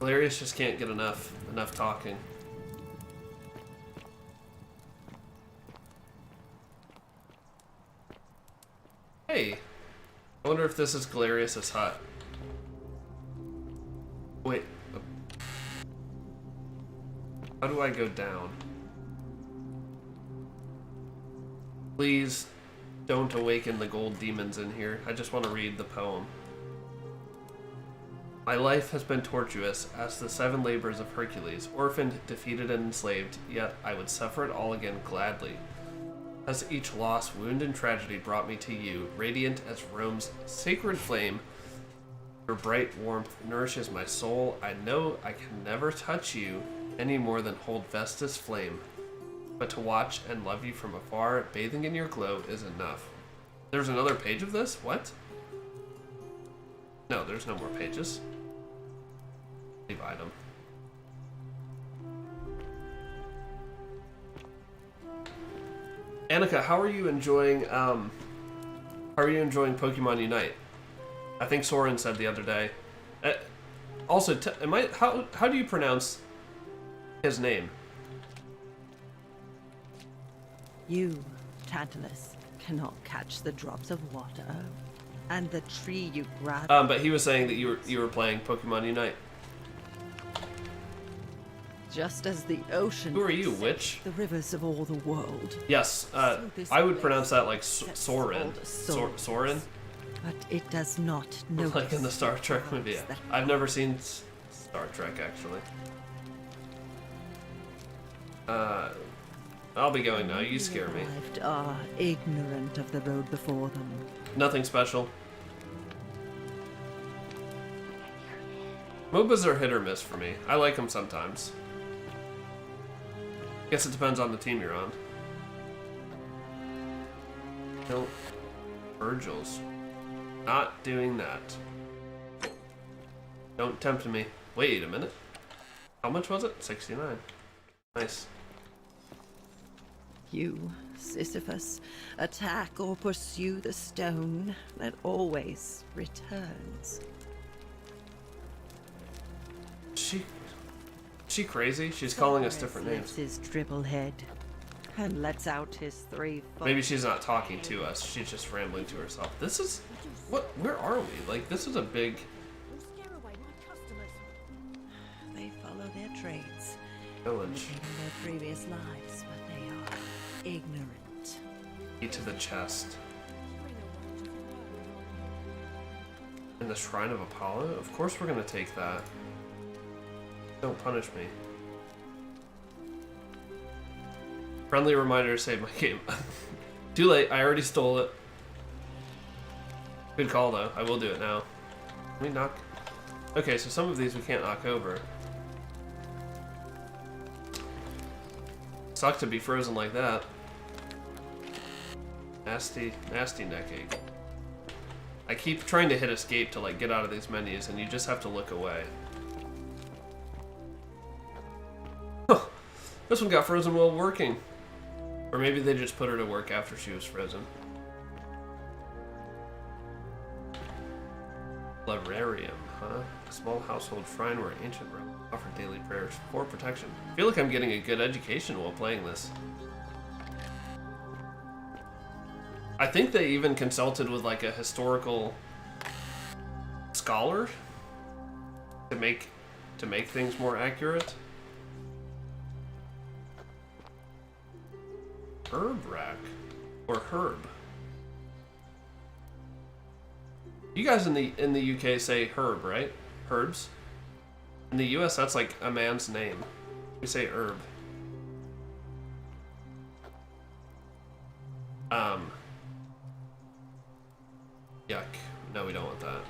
Galerius just can't get enough talking. Hey, I wonder if this is Galerius' hut. Wait, how do I go down? Please don't awaken the gold demons in here. I just want to read the poem. My life has been tortuous as the 7 labors of Hercules, orphaned, defeated, and enslaved, yet I would suffer it all again gladly. As each loss, wound, and tragedy brought me to you, radiant as Rome's sacred flame, your bright warmth nourishes my soul. I know I can never touch you any more than hold Vesta's flame, but to watch and love you from afar, bathing in your glow, is enough. There's another page of this? What? No, there's no more pages. Leave item. Annika, how are you enjoying Pokemon Unite? I think Soren said the other day. Also, how do you pronounce his name? You, Tantalus, cannot catch the drops of water, and the tree you grab. But he was saying that you were playing Pokemon Unite. Just as the ocean. Who are you, witch? The rivers of all the world. Yes, I would pronounce that like Soren. Soren? But it does not know. Like in the Star Trek movie. Yeah. I've never seen Star Trek, actually. I'll be going now. You scare me. Are ignorant of the road before them. Nothing special. MOBAs are hit or miss for me. I like them sometimes. Guess it depends on the team you're on. No. Virgil's. Not doing that. Don't tempt me. Wait a minute. How much was it? 69. Nice. You, Sisyphus, attack or pursue the stone that always returns. She crazy? She's calling us different names. His dribble head and lets out his three. Maybe she's not talking to us. She's just rambling to herself. This is what? Where are we? Like, this is a big. They follow their trades, Village. living their previous lives, but they are ignorant. Key to the chest. In the Shrine of Apollo? Of course we're gonna take that. Don't punish me. Friendly reminder to save my game. Too late, I already stole it. Good call though, I will do it now. Can we knock? Okay, so some of these we can't knock over. Suck to be frozen like that. Nasty, nasty neck ache. I keep trying to hit escape to like get out of these menus and you just have to look away. This one got frozen while working. Or maybe they just put her to work after she was frozen. Librarium, huh? A small household shrine where ancient Romans offered daily prayers for protection. I feel like I'm getting a good education while playing this. I think they even consulted with like a historical scholar to make things more accurate. Herb rack or herb. You guys in the UK say herb, right? Herbs. In the US, that's like a man's name. We say herb. Yuck. No, we don't want that.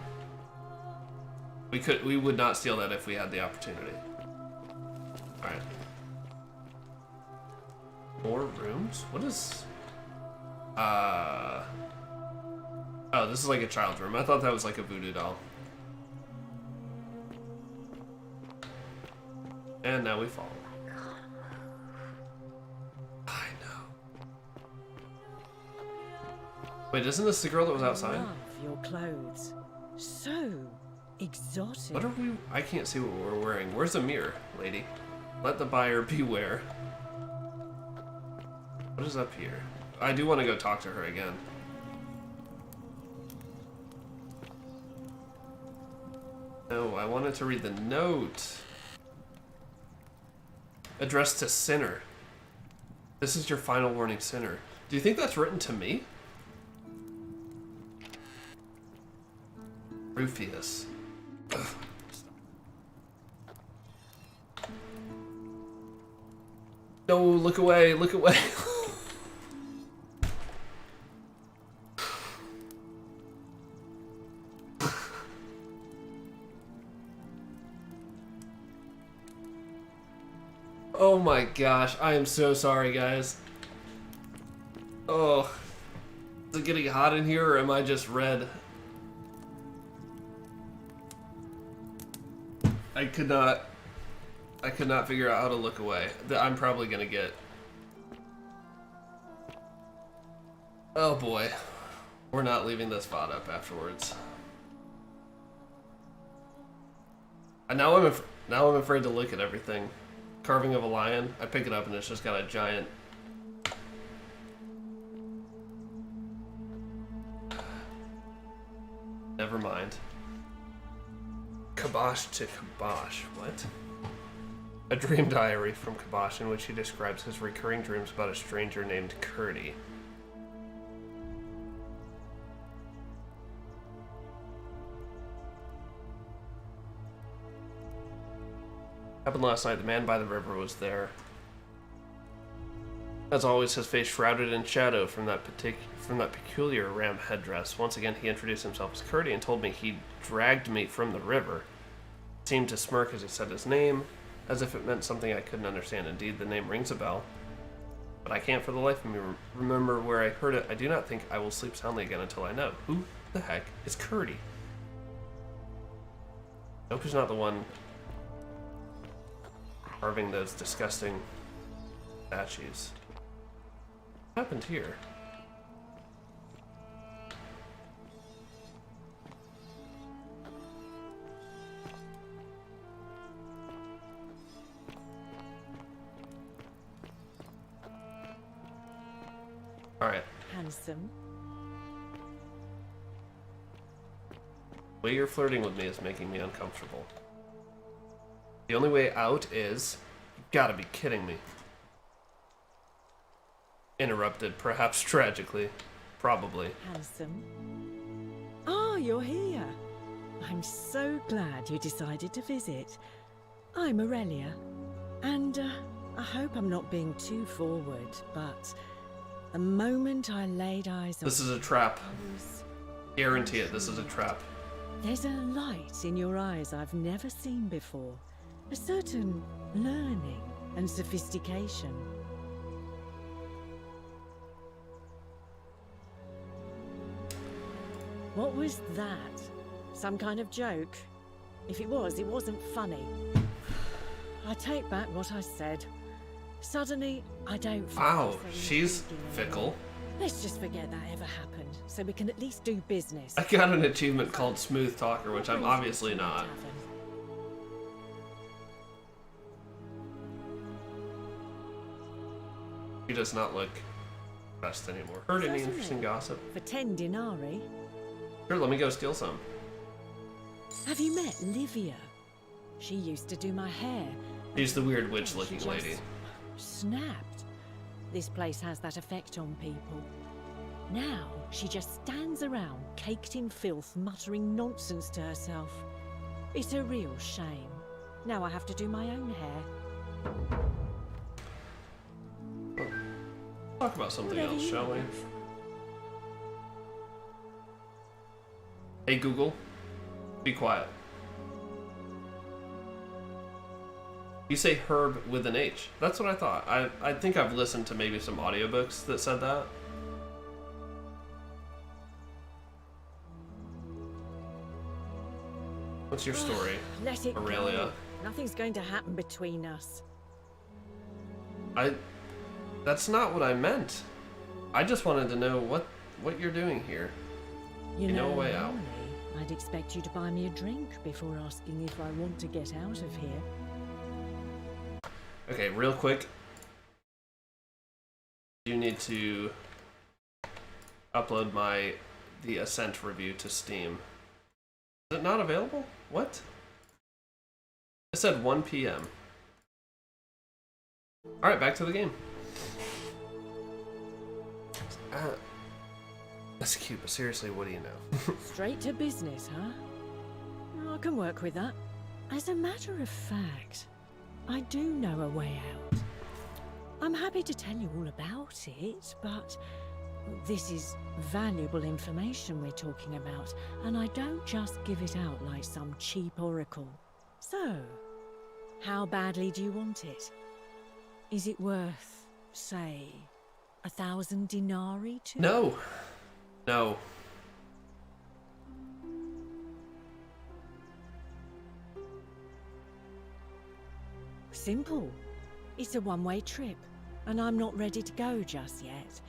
We would not steal that if we had the opportunity. Alright. More rooms? What is... Oh, this is like a child's room. I thought that was like a voodoo doll. And now we fall. I know. Wait, isn't this the girl that was outside? Love your clothes. So exotic. What are we... I can't see what we're wearing. Where's the mirror, lady? Let the buyer beware. What is up here? I do want to go talk to her again. No, I wanted to read the note. Addressed to Sinner. This is your final warning, Sinner. Do you think that's written to me? Rufius. Ugh. No, look away, look away. Oh my gosh, I am so sorry, guys. Oh, is it getting hot in here or am I just red? I could not figure out how to look away. I'm probably gonna get Oh boy. We're not leaving this VOD up afterwards. And now I'm afraid to look at everything. Carving of a lion. I pick it up and it's just got a giant. Never mind. Kibosh to Kibosh. What? A dream diary from Kibosh in which he describes his recurring dreams about a stranger named Curdy. Happened last night. The man by the river was there. As always, his face shrouded in shadow from that peculiar ram headdress. Once again, he introduced himself as Curdy and told me he dragged me from the river. He seemed to smirk as he said his name, as if it meant something I couldn't understand. Indeed, the name rings a bell, but I can't for the life of me remember where I heard it. I do not think I will sleep soundly again until I know. Who the heck is Curdy? I hope he's not the one carving those disgusting statues. What happened here? Alright. Handsome. The way you're flirting with me is making me uncomfortable. The only way out is... You've gotta be kidding me. Interrupted, perhaps tragically. Probably. Handsome. Ah, you're here. I'm so glad you decided to visit. I'm Aurelia, and I hope I'm not being too forward, but the moment I laid eyes on... This is a trap. Guarantee it, this is a trap. There's a light in your eyes I've never seen before. A certain learning and sophistication. What was that? Some kind of joke? If it was, it wasn't funny. I take back what I said. Suddenly, I don't feel Wow, the same she's thinking fickle. anymore. Let's just forget that ever happened, so we can at least do business. I got an achievement called Smooth Talker, which I'm obviously not. He does not look best anymore. Heard any interesting gossip? For 10 denarii. Sure, let me go steal some. Have you met Livia? She used to do my hair. She's the weird witch She looking just lady. snapped. This place has that effect on people. Now, she just stands around, caked in filth, muttering nonsense to herself. It's a real shame. Now I have to do my own hair. Talk about something Whatever else, you shall we? want. Hey Google, be quiet. You say herb with an H. That's what I thought. I think I've listened to maybe some audiobooks that said that. What's your story, Let it Aurelia? go. Nothing's going to happen between us. That's not what I meant. I just wanted to know what you're doing here. You know know, a way out. normally, I'd expect you to buy me a drink before asking if I want to get out of here. Okay, real quick. You need to upload the Ascent review to Steam. Is it not available? What? It said 1 p.m. Alright, back to the game. That's cute, but seriously, what do you know? Straight to business, huh? I can work with that. As a matter of fact, I do know a way out. I'm happy to tell you all about it, but this is valuable information we're talking about, and I don't just give it out like some cheap oracle. So, how badly do you want it? Is it worth, say, 1,000 denarii to... No. No. Simple. It's a one-way trip, and I'm not ready to go just yet.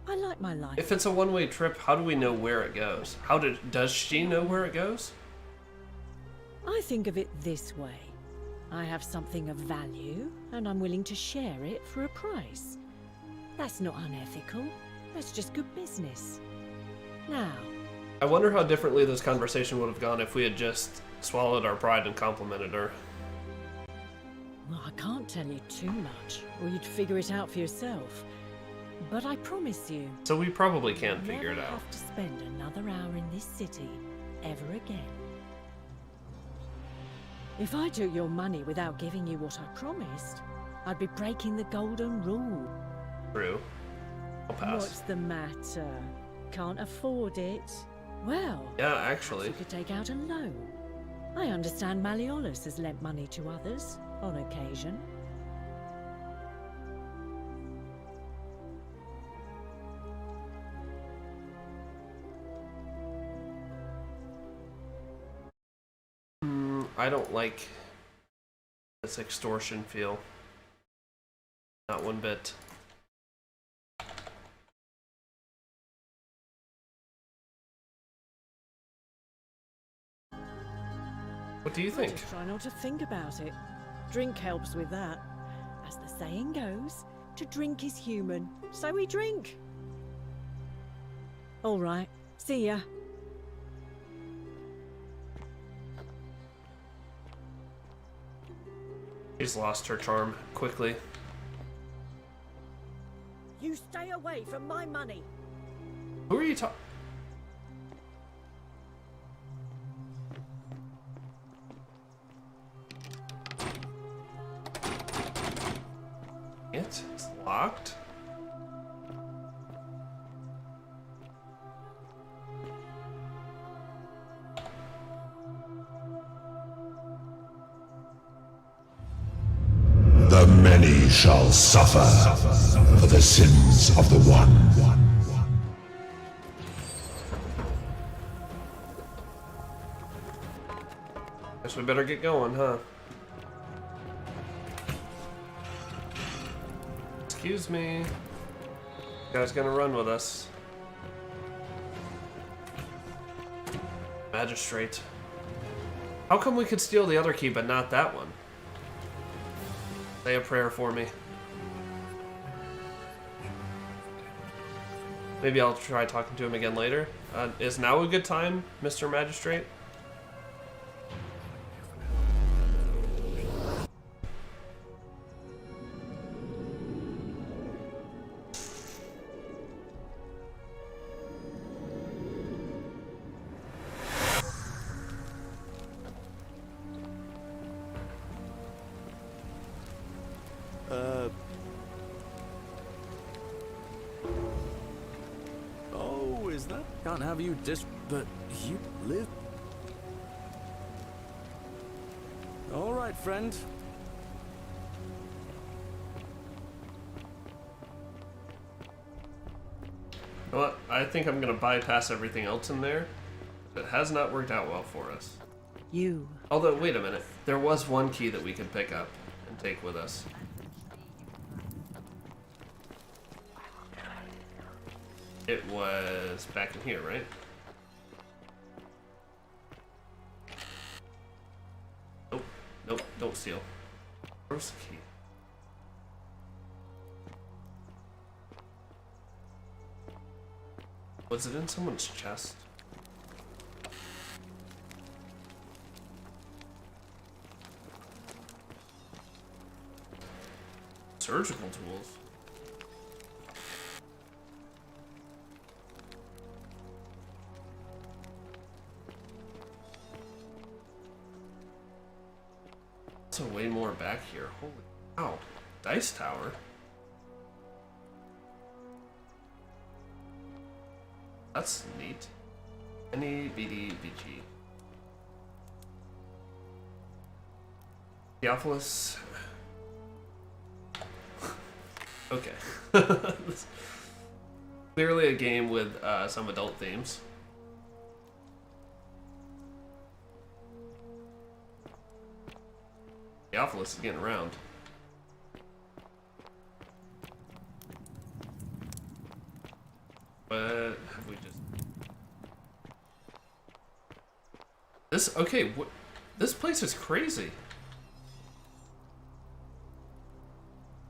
I like my life. If it's a one-way trip, how do we know where it goes? Does she know where it goes? I think of it this way. I have something of value, and I'm willing to share it for a price. That's not unethical. That's just good business. Now, I wonder how differently this conversation would have gone if we had just swallowed our pride and complimented her. well, I can't tell you too much, or you'd figure it out for yourself. But I promise you, So we probably can you'll figure it never out. have to spend another hour in this city ever again. If I took your money without giving you what I promised, I'd be breaking the golden rule. True. I'll pass. What's the matter? Can't afford it? Well, Yeah, perhaps actually. you could take out a loan. I understand Malleolus has lent money to others on occasion. I don't like this extortion feel. Not one bit. What do you I think? just try not to think about it. Drink helps with that. As the saying goes, to drink is human, so we drink. All right, see ya. She's lost her charm quickly. You stay away from my money. Who are you talking? It's locked. The many shall suffer for the sins of the one. Guess we better get going, huh? Excuse me. You guys gonna run with us? Magistrate. How come we could steal the other key but not that one? Say a prayer for me. Maybe I'll try talking to him again later. Is now a good time, Mr. Magistrate? Oh, is that? Can't have you but you live. All right, friend. You know what? I think I'm gonna bypass everything else in there. It has not worked out well for us. You. Although, wait a minute. There was one key that we could pick up and take with us. It was back in here, right? Nope. Nope. Don't steal. Where's the key? Was it in someone's chest? Surgical tools. So way more back here. Holy cow. Dice tower. That's neat. NEBDBG. Theophilus. Okay. Clearly a game with some adult themes. Theophilus is getting around. What have we just... This, okay, this place is crazy.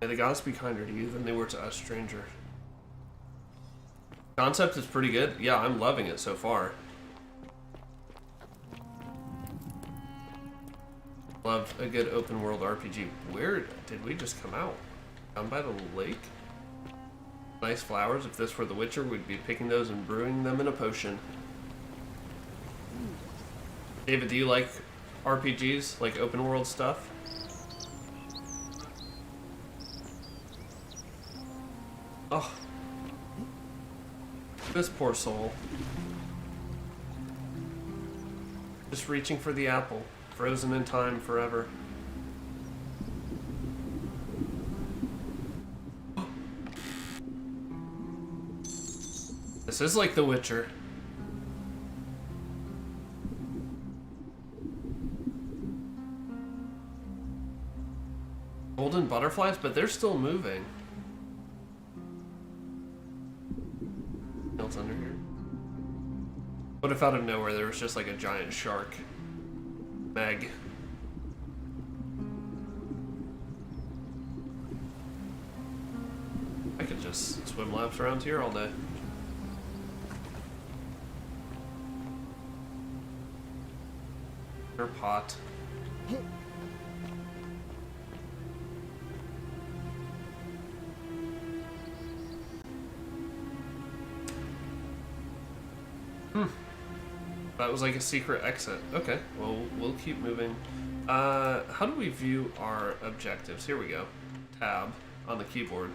May the gods be kinder to you than they were to us, stranger. Concept is pretty good. Yeah, I'm loving it so far. Love a good open world RPG. Where did we just come out? Down by the lake? Nice flowers. If this were The Witcher, we'd be picking those and brewing them in a potion. David, do you like RPGs? Like open world stuff? Oh. This poor soul. Just reaching for the apple. Frozen in time forever. This is like The Witcher. Golden butterflies, but they're still moving. What's under here? What if out of nowhere there was just like a giant shark? Meg. I could just swim laps around here all day. Or pot. That was like a secret exit. Okay, well, we'll keep moving. How do we view our objectives? Here we go. Tab on the keyboard.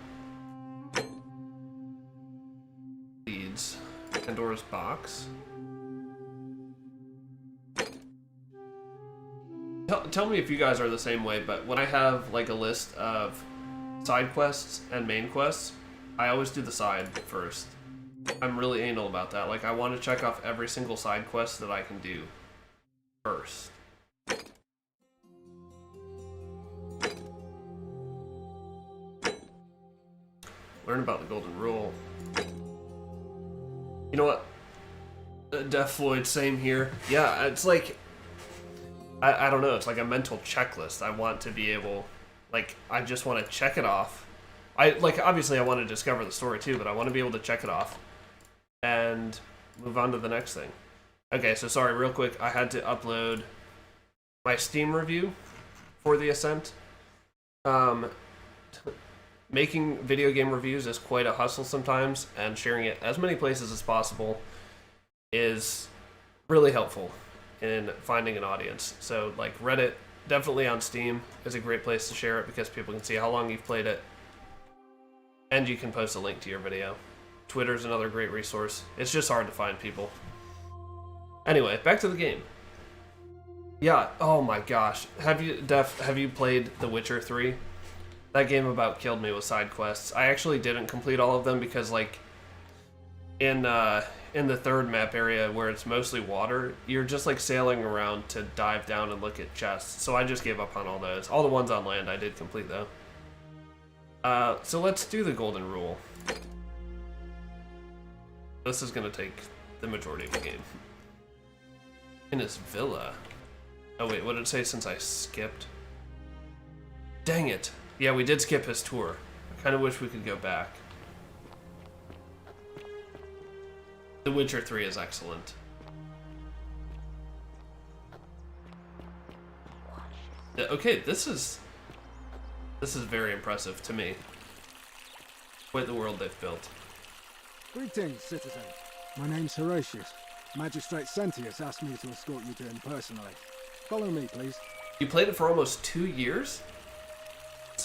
Leads. Pandora's box. Tell me if you guys are the same way, but when I have like a list of side quests and main quests, I always do the side first. I'm really anal about that. Like, I want to check off every single side quest that I can do first. Learn about the golden rule. You know what? Deaf Floyd, same here. Yeah, it's like... I don't know, it's like a mental checklist. I want to be able... Like, I just want to check it off. Obviously I want to discover the story too, but I want to be able to check it off and move on to the next thing. Okay, so sorry, real quick, I had to upload my Steam review for the Ascent. Making video game reviews is quite a hustle sometimes, and sharing it as many places as possible is really helpful in finding an audience. So, like, Reddit, definitely on Steam, is a great place to share it because people can see how long you've played it, and you can post a link to your video. Twitter's another great resource. It's just hard to find people. Anyway, back to the game. Yeah, oh my gosh. Have you played The Witcher 3? That game about killed me with side quests. I actually didn't complete all of them because, like, in the third map area where it's mostly water, you're just like sailing around to dive down and look at chests. So I just gave up on all those. All the ones on land I did complete though. So let's do the golden rule. This is gonna take the majority of the game. In his villa. Oh wait, what did it say since I skipped? Dang it. Yeah, we did skip his tour. I kind of wish we could go back. The Witcher 3 is excellent. Okay, this is very impressive to me. Quite the world they've built. Greetings, citizen. My name's Horatius. Magistrate Sentius asked me to escort you to him personally. Follow me, please. You played it for almost 2 years?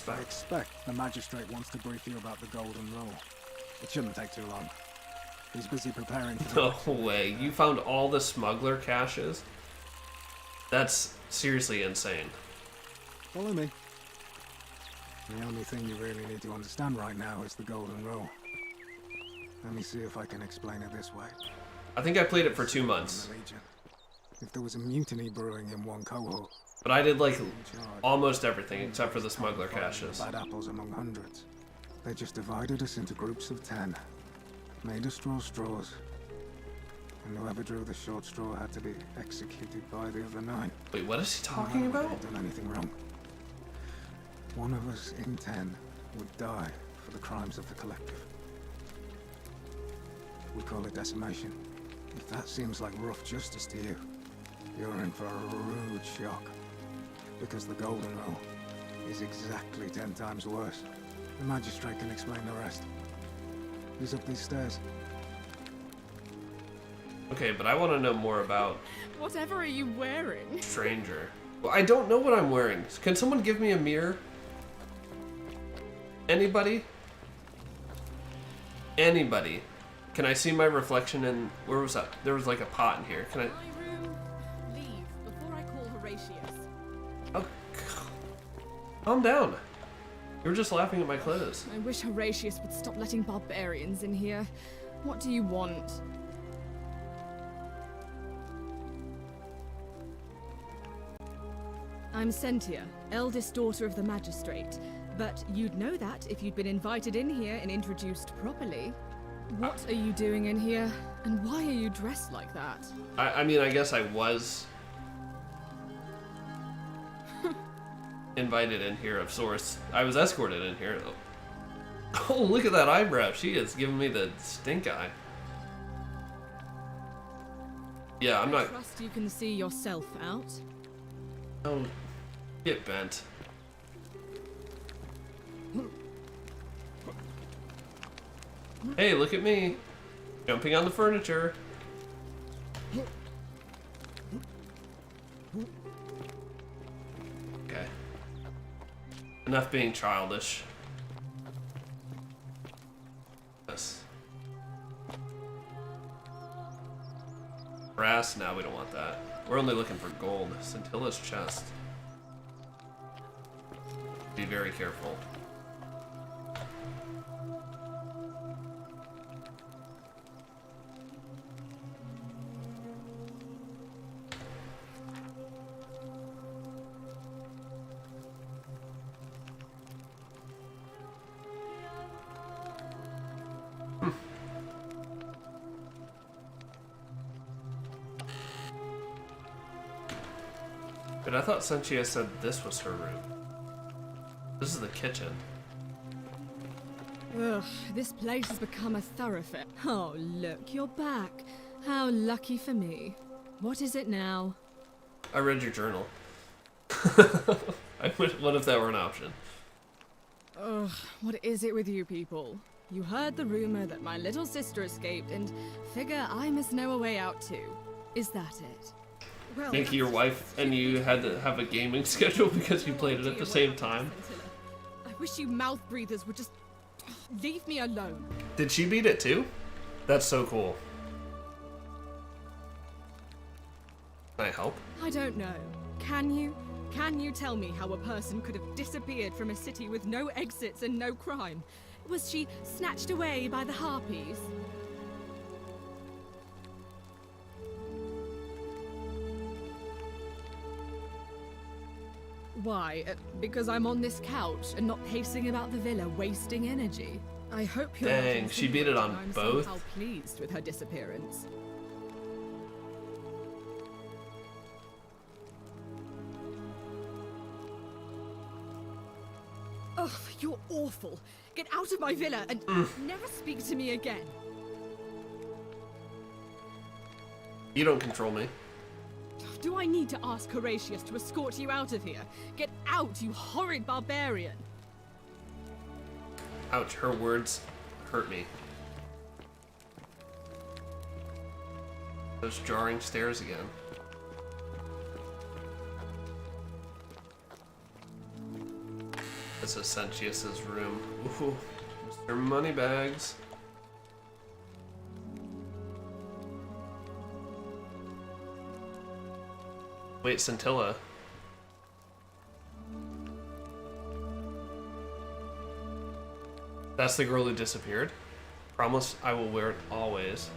I expect the magistrate wants to brief you about the golden rule. It shouldn't take too long. He's busy preparing for No way. You found all the smuggler caches? That's seriously insane. Follow me. The only thing you really need to understand right now is the golden rule. Let me see if I can explain it this way. I think I played it for 2 months. If there was a mutiny brewing in one cohort, but I did like almost everything except for the smuggler caches. Bad apples among hundreds. They just divided us into groups of 10. made of straws. And whoever drew the short straw had to be executed by the other 9. Wait, what is he talking No about? one had done anything wrong. One of us in 10 would die for the crimes of the collective. We call it decimation. If that seems like rough justice to you, you're in for a rude shock. Because the Golden Rule is exactly 10 times worse. The magistrate can explain the rest. He's up these stairs. Okay, but I want to know more about Whatever are you wearing? Stranger. Well, I don't know what I'm wearing. Can someone give me a mirror? Anybody? Anybody? Can I see my reflection in... Where was that? There was like a pot in here. Can I... My room. Leave before I call Horatius. Oh, calm down. You were just laughing at my clothes. I wish Horatius would stop letting barbarians in here. What do you want? I'm Sentia, eldest daughter of the magistrate. But you'd know that if you'd been invited in here and introduced properly. What are you doing in here? And why are you dressed like that? I mean, I guess I was invited in here of sorts. I was escorted in here. Oh, look at that eyebrow. She is giving me the stink eye. Yeah, I'm not... Trust you can see yourself out. Don't get bent. Hey, look at me. Jumping on the furniture. Okay. Enough being childish. Yes. Brass? No, we don't want that. We're only looking for gold. Scintilla's chest. Be very careful. But I thought Sentia said this was her room. This is the kitchen. Ugh, this place has become a thoroughfare. Oh, look, you're back. How lucky for me. What is it now? I read your journal. What if that were an option? Ugh, what is it with you people? You heard the rumor that my little sister escaped and figure I must know a way out too. Is that it? Well, Nikki, your wife, and you had to have a gaming schedule because you played it at the same time. I wish you mouth breathers would just leave me alone. Did she beat it too? That's so cool. Can I help? I don't know. Can you? Can you tell me how a person could have disappeared from a city with no exits and no crime? Was she snatched away by the harpies? Why? Because I'm on this couch and not pacing about the villa, wasting energy. I hope you're Dang, not she beat it on I'm both? somehow pleased with her disappearance. Ugh, you're awful. Get out of my villa and never speak to me again. You don't control me. Do I need to ask Horatius to escort you out of here? Get out, you horrid barbarian! Ouch, her words hurt me. Those jarring stairs again. This is Sentius's room. Ooh, Mr. Moneybags. Wait, Scintilla. That's the girl who disappeared? Promise I will wear it always.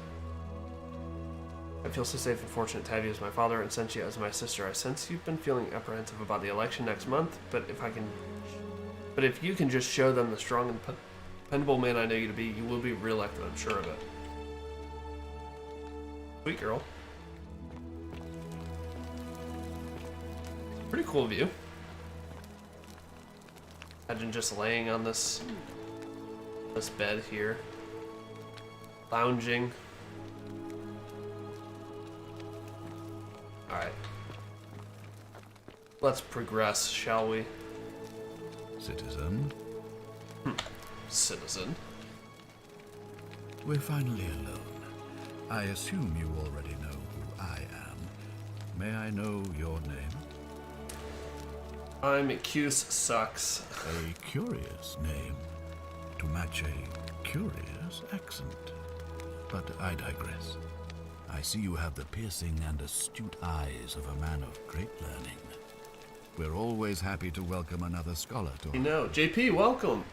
I feel so safe and fortunate to have you as my father and Sentia as my sister. I sense you've been feeling apprehensive about the election next month, but if you can just show them the strong and dependable man I know you to be, you will be reelected, I'm sure of it. Sweet girl. Pretty cool view. Imagine just laying on this bed here, lounging. All right, let's progress, shall we? Citizen, Citizen. we're finally alone. I assume you already know who I am. May I know your name? I'm Cuse Sucks. A curious name to match a curious accent. But I digress. I see you have the piercing and astute eyes of a man of great learning. We're always happy to welcome another scholar to You know, JP, welcome.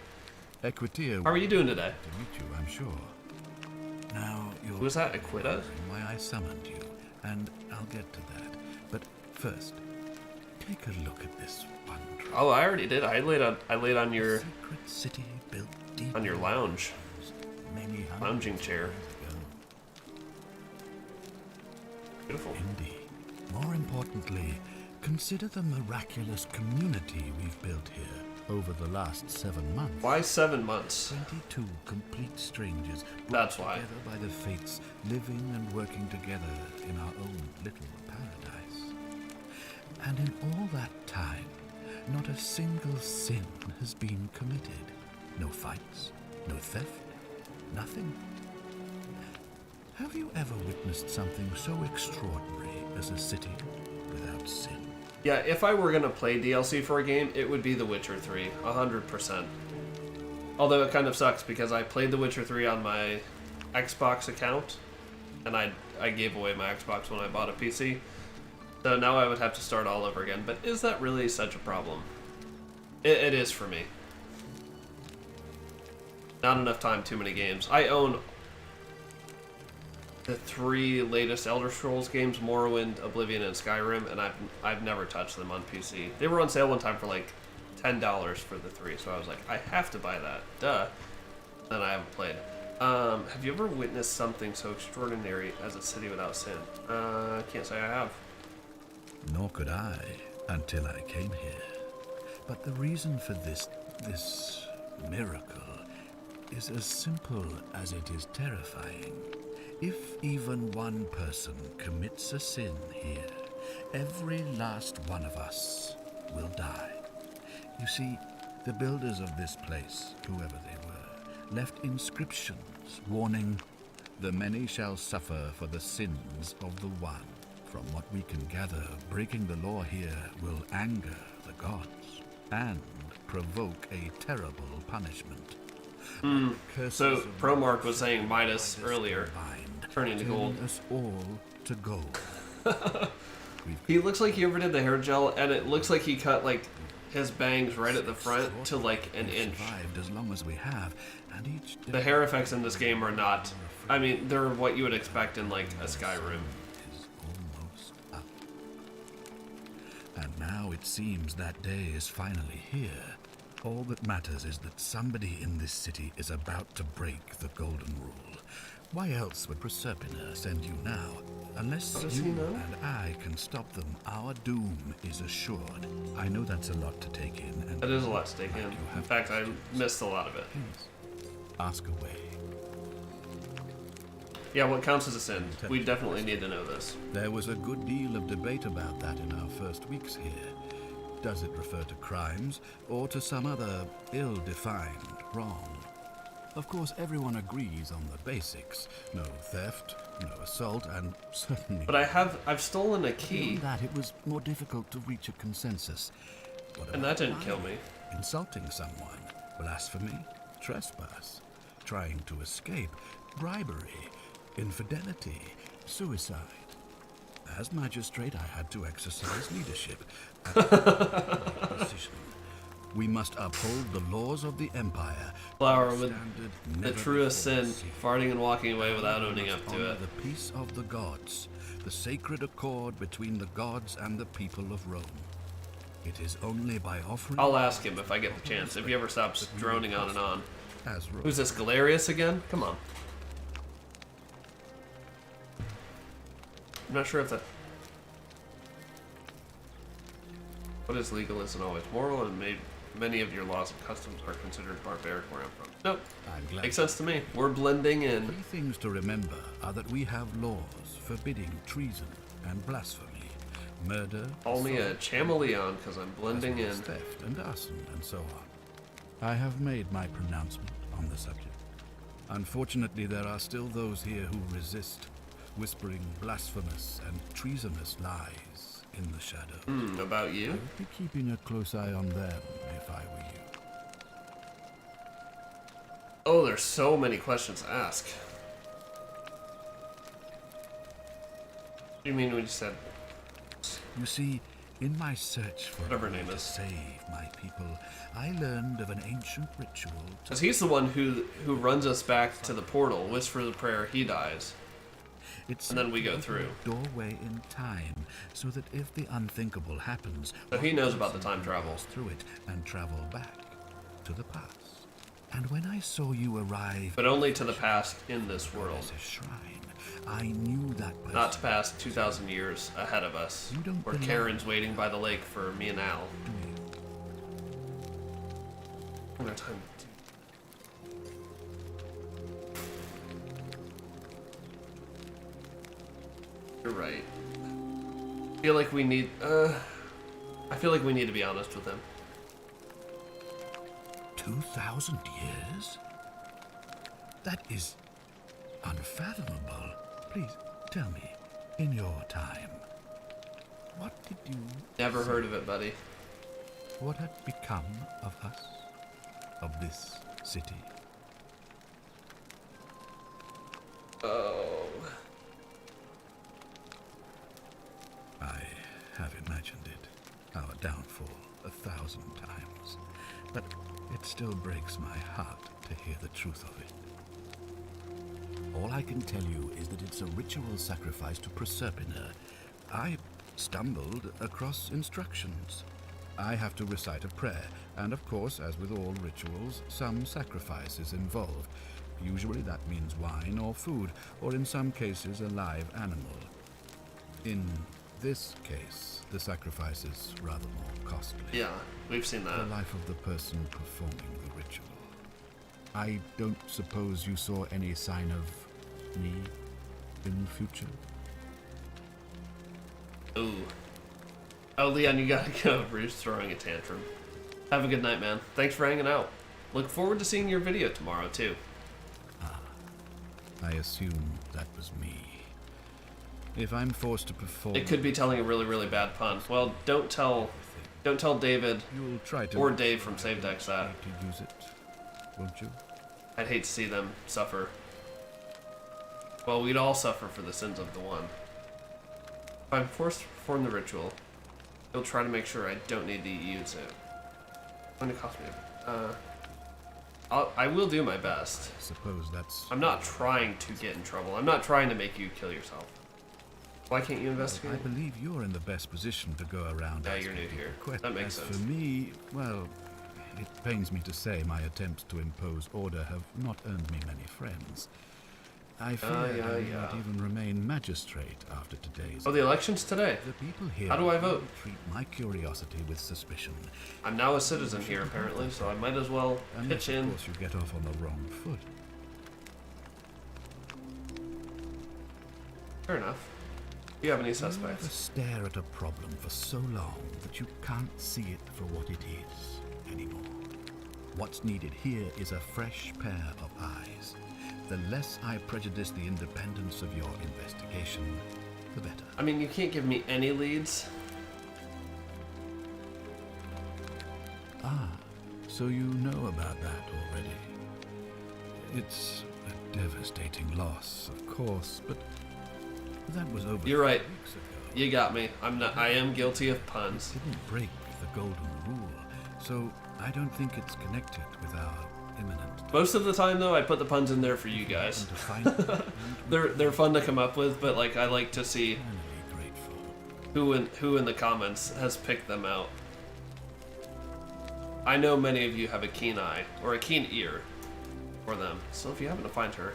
Equitia. How are you doing today? To meet you, I'm sure. Now, you're Who's that, Equita? why I summoned you, and I'll get to that. But first, take a look at this wondrous Oh, I already did. I laid on your secret city built deep on your lounge, many hundreds lounging of chair. years ago. Beautiful. Indeed. More importantly, consider the miraculous community we've built here over the last 7 months. Why 7 months? 22 complete strangers brought That's why. together by the fates, living and working together in our own little paradise. And in all that time, not a single sin has been committed. No fights, no theft, nothing. Have you ever witnessed something so extraordinary as a city without sin? Yeah, if I were gonna play DLC for a game, it would be The Witcher 3, 100%. Although it kind of sucks because I played The Witcher 3 on my Xbox account, and I gave away my Xbox when I bought a PC. So now I would have to start all over again. But is that really such a problem? It is for me. Not enough time, too many games. I own the 3 latest Elder Scrolls games, Morrowind, Oblivion, and Skyrim, and I've never touched them on PC. They were on sale one time for like $10 for the 3, so I was like, I have to buy that. Duh. Then I haven't played. Have you ever witnessed something so extraordinary as a city without sin? I can't say I have. Nor could I, until I came here. But the reason for this miracle is as simple as it is terrifying. If even one person commits a sin here, every last one of us will die. You see, the builders of this place, whoever they were, left inscriptions warning, "The many shall suffer for the sins of the one." From what we can gather, breaking the law here will anger the gods and provoke a terrible punishment. So, ProMark was saying Midas earlier, turning to gold. Us all to gold. He looks like he overdid the hair gel, and it looks like he cut like his bangs right at the front to like an inch. Survived as long as we have, and each The hair effects in this game are not, I mean, they're what you would expect in like a Skyrim. is almost up. And now it seems that day is finally here. All that matters is that somebody in this city is about to break the golden rule. Why else would Proserpina send you now? Unless Does you he know? and I can stop them, our doom is assured. I know that's a lot to take in, and That is a lot to take in. In fact, I missed a lot of it. please, ask away. Yeah, what counts as a sin? We definitely need to know this. There was a good deal of debate about that in our first weeks here. Does it refer to crimes or to some other ill-defined wrong? Of course, everyone agrees on the basics. No theft, no assault, and certainly... But I've stolen a key, Beyond that, it was more difficult to reach a consensus. What and about that didn't kill me. insulting someone, blasphemy, trespass, trying to escape, bribery, infidelity, suicide. As magistrate, I had to exercise leadership. Decision. We must uphold the laws of the Empire. Flower with Standard the never truest before sin, seen. farting and walking away without We owning must up to honor it. the peace of the gods, the sacred accord between the gods and the people of Rome. It is only by offering... I'll ask him if I get the chance, if he ever stops droning on and on. As Rome. Who's this, Galerius again? Come on. I'm not sure if that. What is legal isn't always moral, and many of your laws and customs are considered barbaric where I'm from. Nope. I'm glad. Makes sense to me. We're blending in. Three things to remember are that we have laws forbidding treason and blasphemy, murder, Call me a assault, chameleon because I'm blending in. theft and arson, and so on. I have made my pronouncement on the subject. Unfortunately, there are still those here who resist, whispering blasphemous and treasonous lies in the shadows. About I you? would be keeping a close eye on them if I were you. Oh, there's so many questions to ask. What do you mean when you said You see, in my search for Whatever a way name to is. save my people, I learned of an ancient ritual to Because he's the one who runs us back to the portal, whisper the prayer, he dies. It's And then we to go open through. a doorway in time, so that if the unthinkable happens, So he one knows about the person time can travel. pass through it and travel back to the past. And when I saw you arrive, But only to the past in this world. as a shrine, I knew that person. Not to past 2,000 years ahead of us. You don't Where belong. Karen's waiting by the lake for me and Al. I'm gonna time. You're right. I feel like we need to be honest with him. 2,000 years? That is unfathomable. Please tell me, in your time, what did you Never see? heard of it, buddy. What had become of us? Of this city? Oh. I have imagined it, our downfall, 1,000 times. But it still breaks my heart to hear the truth of it. All I can tell you is that it's a ritual sacrifice to Proserpina. I stumbled across instructions. I have to recite a prayer, and of course, as with all rituals, some sacrifice is involved. Usually that means wine or food, or in some cases a live animal. In this case, the sacrifice is rather more costly. Yeah, we've seen The that. life of the person performing the ritual. I don't suppose you saw any sign of me in the future? Ooh. Oh, Leon, you gotta go. Bruce throwing a tantrum. Have a good night, man. Thanks for hanging out. Look forward to seeing your video tomorrow, too. I assume that was me. If I'm forced to perform... It could be telling a really, really bad pun. Well, don't tell David You'll try to... or Dave from Save Decks that. to use it, won't you? I'd hate to see them suffer. Well, we'd all suffer for the sins of the one. If I'm forced to perform the ritual, he'll try to make sure I don't need to use it. It's going to cost me I will do my best. Suppose that's... I'm not trying to get in trouble. I'm not trying to make you kill yourself. Why can't you I investigate? believe you're in the best position to go around... Yeah, you're asking new here. people questions. That makes As sense. for me, well, it pains me to say my attempts to impose order have not earned me many friends. I fear I will not even remain magistrate after today's... Oh, the election's today. The people here How do I vote? treat my curiosity with suspicion. I'm now a citizen here, apparently, so I might as well Unless, pitch of in. course, you get off on the wrong foot. Fair enough. Do you have any You ever suspects? stare at a problem for so long that you can't see it for what it is anymore. What's needed here is a fresh pair of eyes. The less I prejudice the independence of your investigation, the better. I mean, you can't give me any leads. Ah, so you know about that already. It's a devastating loss, of course, but that was over You're right. 3 weeks ago. You got me. I am guilty of puns. Didn't break the golden rule, so I don't think it's connected with our imminent... Most of the time, though, I put the puns in there for you guys. To find it, They're fun to come up with, but like I like to see eternally grateful. who in the comments has picked them out. I know many of you have a keen eye or a keen ear for them, so if you happen to find her,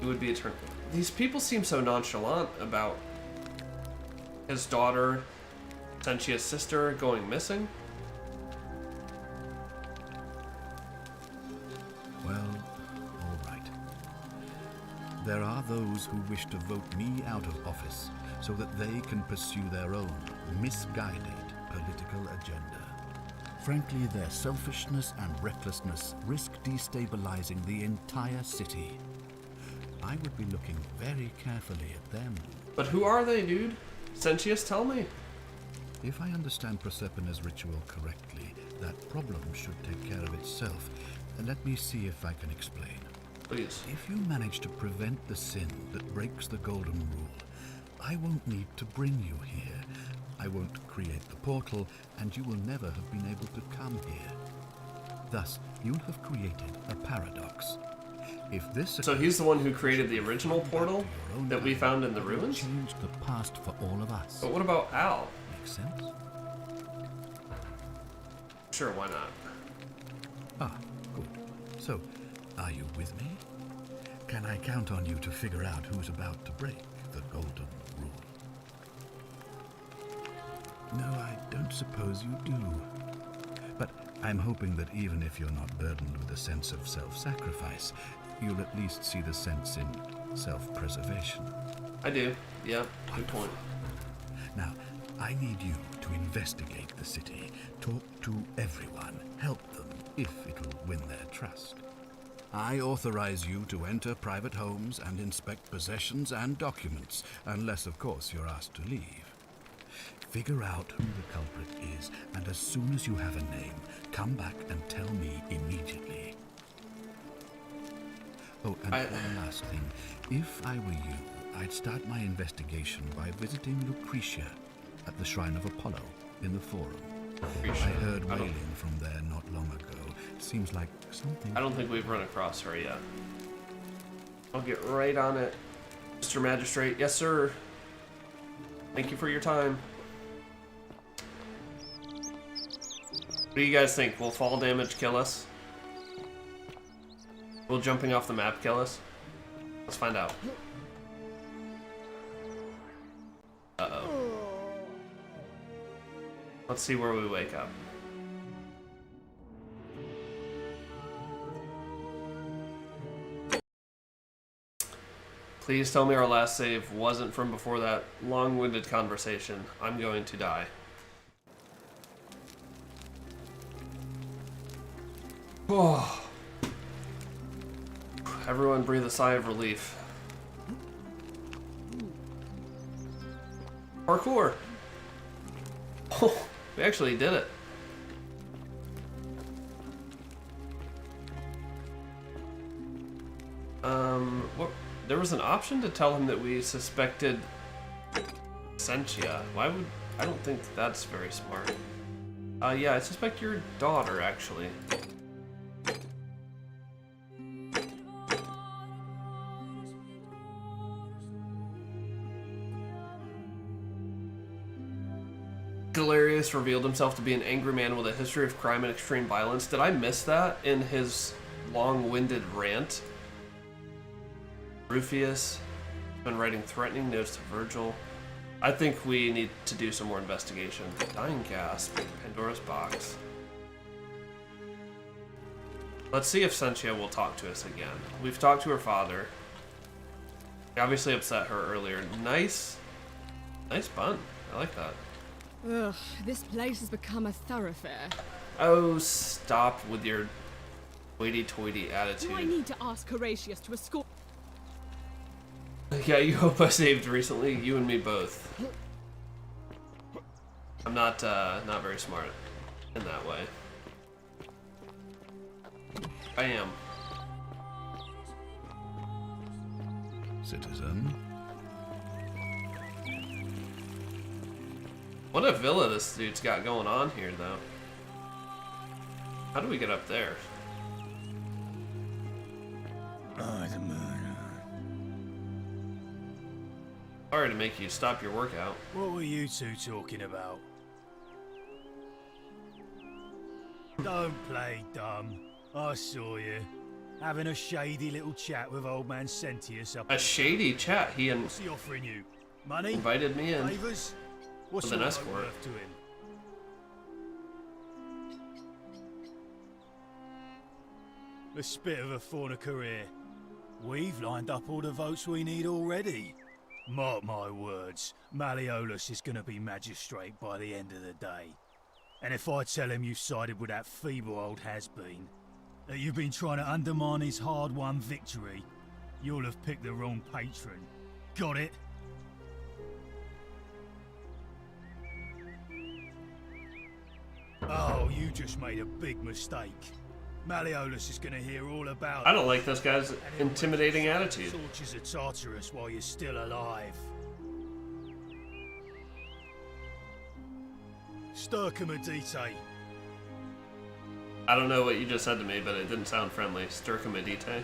it would be eternal. These people seem so nonchalant about his daughter, Sentia's sister, going missing? Well, all right. There are those who wish to vote me out of office so that they can pursue their own misguided political agenda. Frankly, their selfishness and recklessness risk destabilizing the entire city. I would be looking very carefully at them. But who are they, dude? Sentius, tell me. If I understand Prosperna's ritual correctly, that problem should take care of itself. Let me see if I can explain. Please. If you manage to prevent the sin that breaks the Golden Rule, I won't need to bring you here. I won't create the portal, and you will never have been able to come here. Thus, you'll have created a paradox. If this So he's the one who created the original portal that we found in the ruins? Change the past for all of us. But what about Al? Makes sense? Sure, why not? Ah, good. So, are you with me? Can I count on you to figure out who's about to break the Golden Rule? No, I don't suppose you do. But I'm hoping that even if you're not burdened with a sense of self-sacrifice, you'll at least see the sense in self-preservation. I do. Yeah, good point. Now, I need you to investigate the city, talk to everyone, help them if it'll win their trust. I authorize you to enter private homes and inspect possessions and documents, unless, of course, you're asked to leave. Figure out who the culprit is, and as soon as you have a name, come back and tell me immediately. Oh, and one last thing. If I were you, I'd start my investigation by visiting Lucretia at the Shrine of Apollo in the Forum. I heard wailing from there not long ago. Seems like something... I don't think we've run across her yet. I'll get right on it. Mr. Magistrate, yes sir. Thank you for your time. What do you guys think? Will fall damage kill us? Will jumping off the map kill us? Let's find out. Uh-oh. Let's see where we wake up. Please tell me our last save wasn't from before that long-winded conversation. I'm going to die. Oh. Everyone breathe a sigh of relief. Parkour! Oh, we actually did it. What? There was an option to tell him that we suspected Sentia. Why would... I don't think that's very smart. Yeah, I suspect your daughter, actually. Galerius revealed himself to be an angry man with a history of crime and extreme violence. Did I miss that in his long-winded rant? Rufius been writing threatening notes to Virgil. I think we need to do some more investigation. Dying gasp. Pandora's box. Let's see if Sentia will talk to us again. We've talked to her father. We obviously upset her earlier. Nice bun. I like that. Ugh, this place has become a thoroughfare. Oh, stop with your hoity-toity attitude. Do I need to ask Horatius to escort? Yeah, you hope I saved recently. You and me both. I'm not very smart in that way. I am. Citizen. What a villa this dude's got going on here, though. How do we get up there? Oh, the moon. Sorry to make you stop your workout. What were you two talking about? Don't play dumb. I saw you. Having a shady little chat with old man Sentius up. A shady chat? What's he offering you? Money? Invited me in. Favors? What's With an your escort. boat worth to him? A spit of a fauna career. We've lined up all the votes we need already. Mark my words, Malleolus is going to be magistrate by the end of the day. And if I tell him you sided with that feeble old has-been, that you've been trying to undermine his hard-won victory, you'll have picked the wrong patron. Got it? Oh, you just made a big mistake. Malleolus is going to hear all about I don't like this guy's and he'll intimidating wait attitude. tortures of Tartarus while you're still alive. Sturcomedite. I don't know what you just said to me, but it didn't sound friendly. Sturcomedite.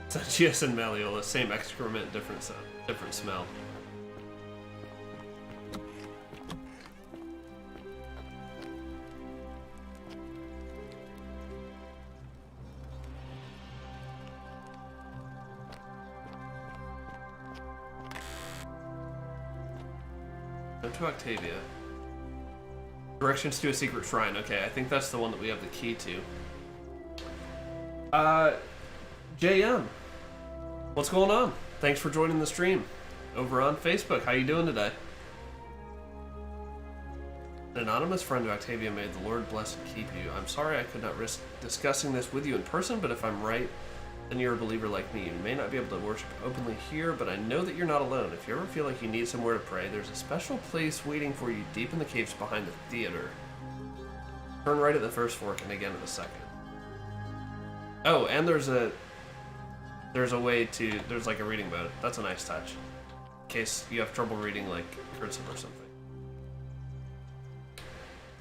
Sagius and Malleolus, same excrement, different smell. Go to Octavia. Directions to a secret shrine. Okay, I think that's the one that we have the key to. JM, what's going on? Thanks for joining the stream over on Facebook. How you doing today? An anonymous friend of Octavia may the Lord bless and keep you. I'm sorry I could not risk discussing this with you in person, but if I'm right, then you're a believer like me. You may not be able to worship openly here, but I know that you're not alone. If you ever feel like you need somewhere to pray, there's a special place waiting for you deep in the caves behind the theater. Turn right at the first fork and again at the second. Oh, and there's a way to, there's like a reading mode. That's a nice touch. In case you have trouble reading like cursive or something.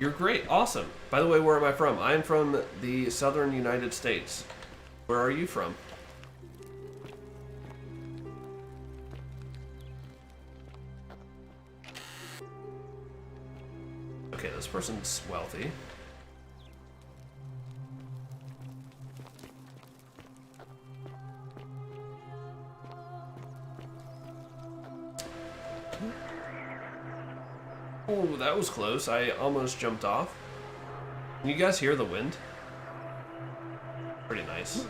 You're great, awesome. By the way, where am I from? I'm from the southern United States. Where are you from? Okay, this person's wealthy. Oh, that was close. I almost jumped off. Can you guys hear the wind? Pretty nice.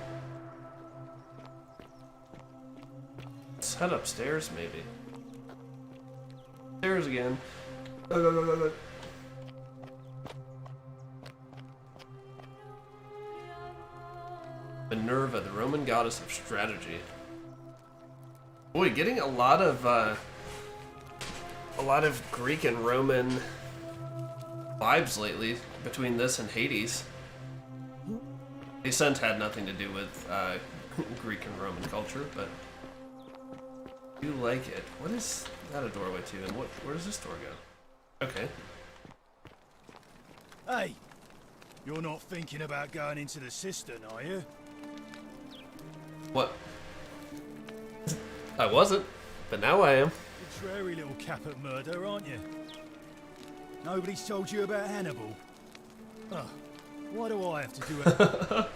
Let's head upstairs, maybe. Stairs again. Minerva, the Roman goddess of strategy. Boy, getting a lot of Greek and Roman vibes lately between this and Hades. The Ascent had nothing to do with Greek and Roman culture, but I do like it. What is that a doorway to, and where does this door go? Okay. Hey, you're not thinking about going into the cistern, are you? What? I wasn't, but now I am. Contrary little cap at murder, aren't you? Nobody's told you about Hannibal. Oh, why do I have to do it?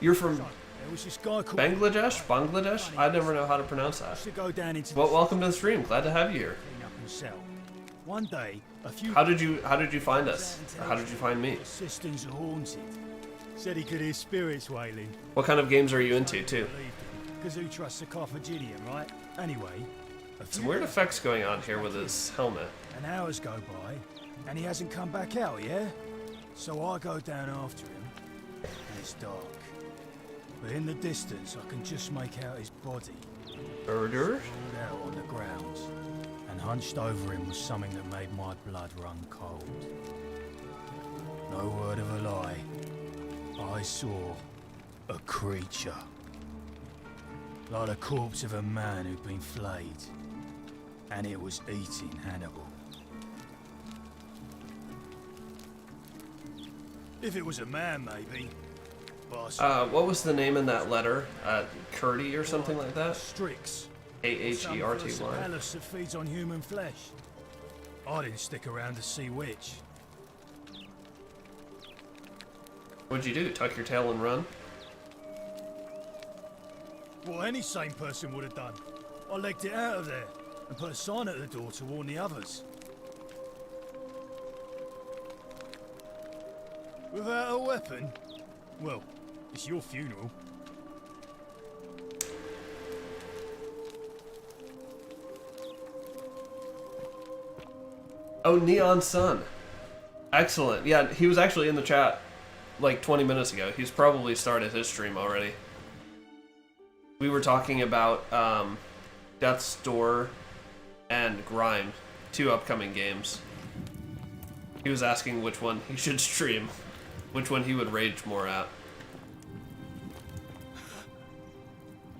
You're from There was this guy called Bangladesh? I never know how to pronounce that. to go down into Well, welcome to the stream. Glad to have you here. clean up himself. One day, a few How did you find us? Or how did you find me? the cisterns are haunted. Said he could hear spirits wailing. What kind of games are you into, too? Because who trusts a Carthaginian, right? Anyway, Some weird effects going on here with his helmet. an hours go by, and he hasn't come back out, yeah? So I go down after him, and it's dark. But in the distance, I can just make out his body. Murder? Sprawled out on the ground, and hunched over him was something that made my blood run cold. No word of a lie. I saw a creature. Like the corpse of a man who'd been flayed. And it was eating Hannibal. If it was a man, maybe. But What was the name in that letter? Curdy or something like that? Strix. A-H-E-R-T-Y. Palace that feeds on human flesh. I didn't stick around to see which. What'd you do? Tuck your tail and run? What any sane person would have done. I legged it out of there and put a sign at the door to warn the others. Without a weapon? Well, it's your funeral. Oh, Neon Sun. Excellent. Yeah, he was actually in the chat like 20 minutes ago. He's probably started his stream already. We were talking about Death's Door and Grime, 2 upcoming games. He was asking which one he should stream, which one he would rage more at.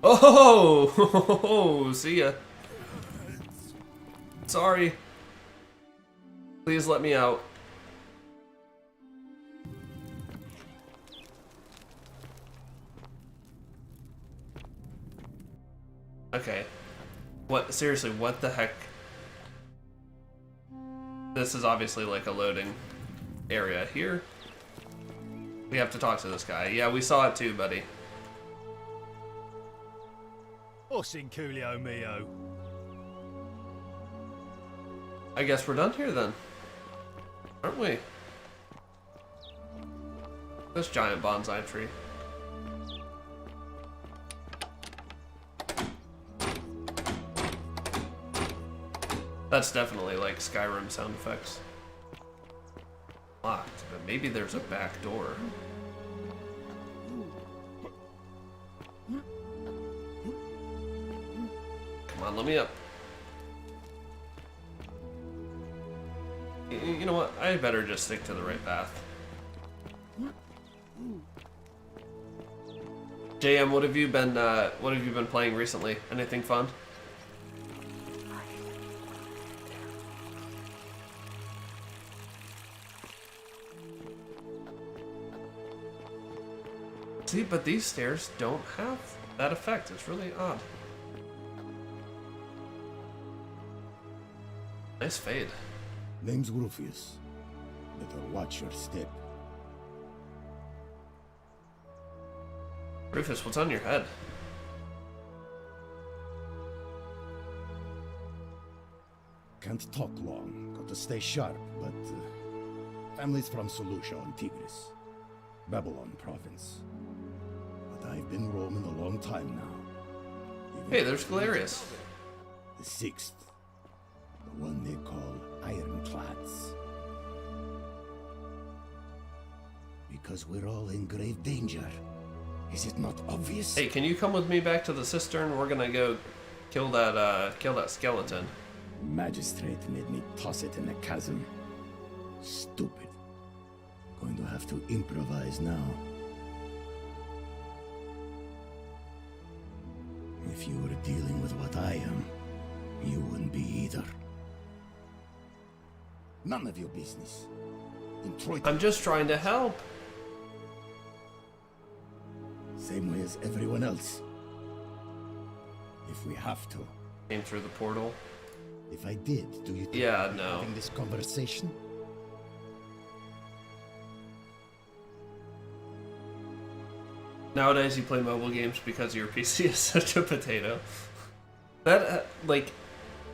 Oh, see ya. Sorry. Please let me out. Okay. What? Seriously, what the heck? This is obviously like a loading area here. We have to talk to this guy. Yeah, we saw it too, buddy. What's in Coolio Mio? I guess we're done here then. Aren't we? This giant bonsai tree. That's definitely like Skyrim sound effects. Locked, but maybe there's a back door. Come on, let me up. You know what? I better just stick to the right path. JM, what have you been playing recently? Anything fun? See, but these stairs don't have that effect. It's really odd. Nice fade. Name's Rufus. Better watch your step. Rufus, what's on your head? Can't talk long. Got to stay sharp, but family's from Solucia on Tigris, Babylon province. But I've been roaming a long time now. Even Hey, there's Galerius. the 6th, the one they call Ironclads. Because we're all in grave danger. Is it not obvious? Hey, can you come with me back to the cistern? We're gonna go kill that skeleton. Magistrate made me toss it in the chasm. Stupid. Going to have to improvise now. If you were dealing with what I am, you wouldn't be either. None of your business. Detroit. I'm just trying to help. Same way as everyone else. If we have to. Came through the portal. If I did, do you think Yeah, we'd be no. having this conversation? Nowadays, you play mobile games because your PC is such a potato. That, like,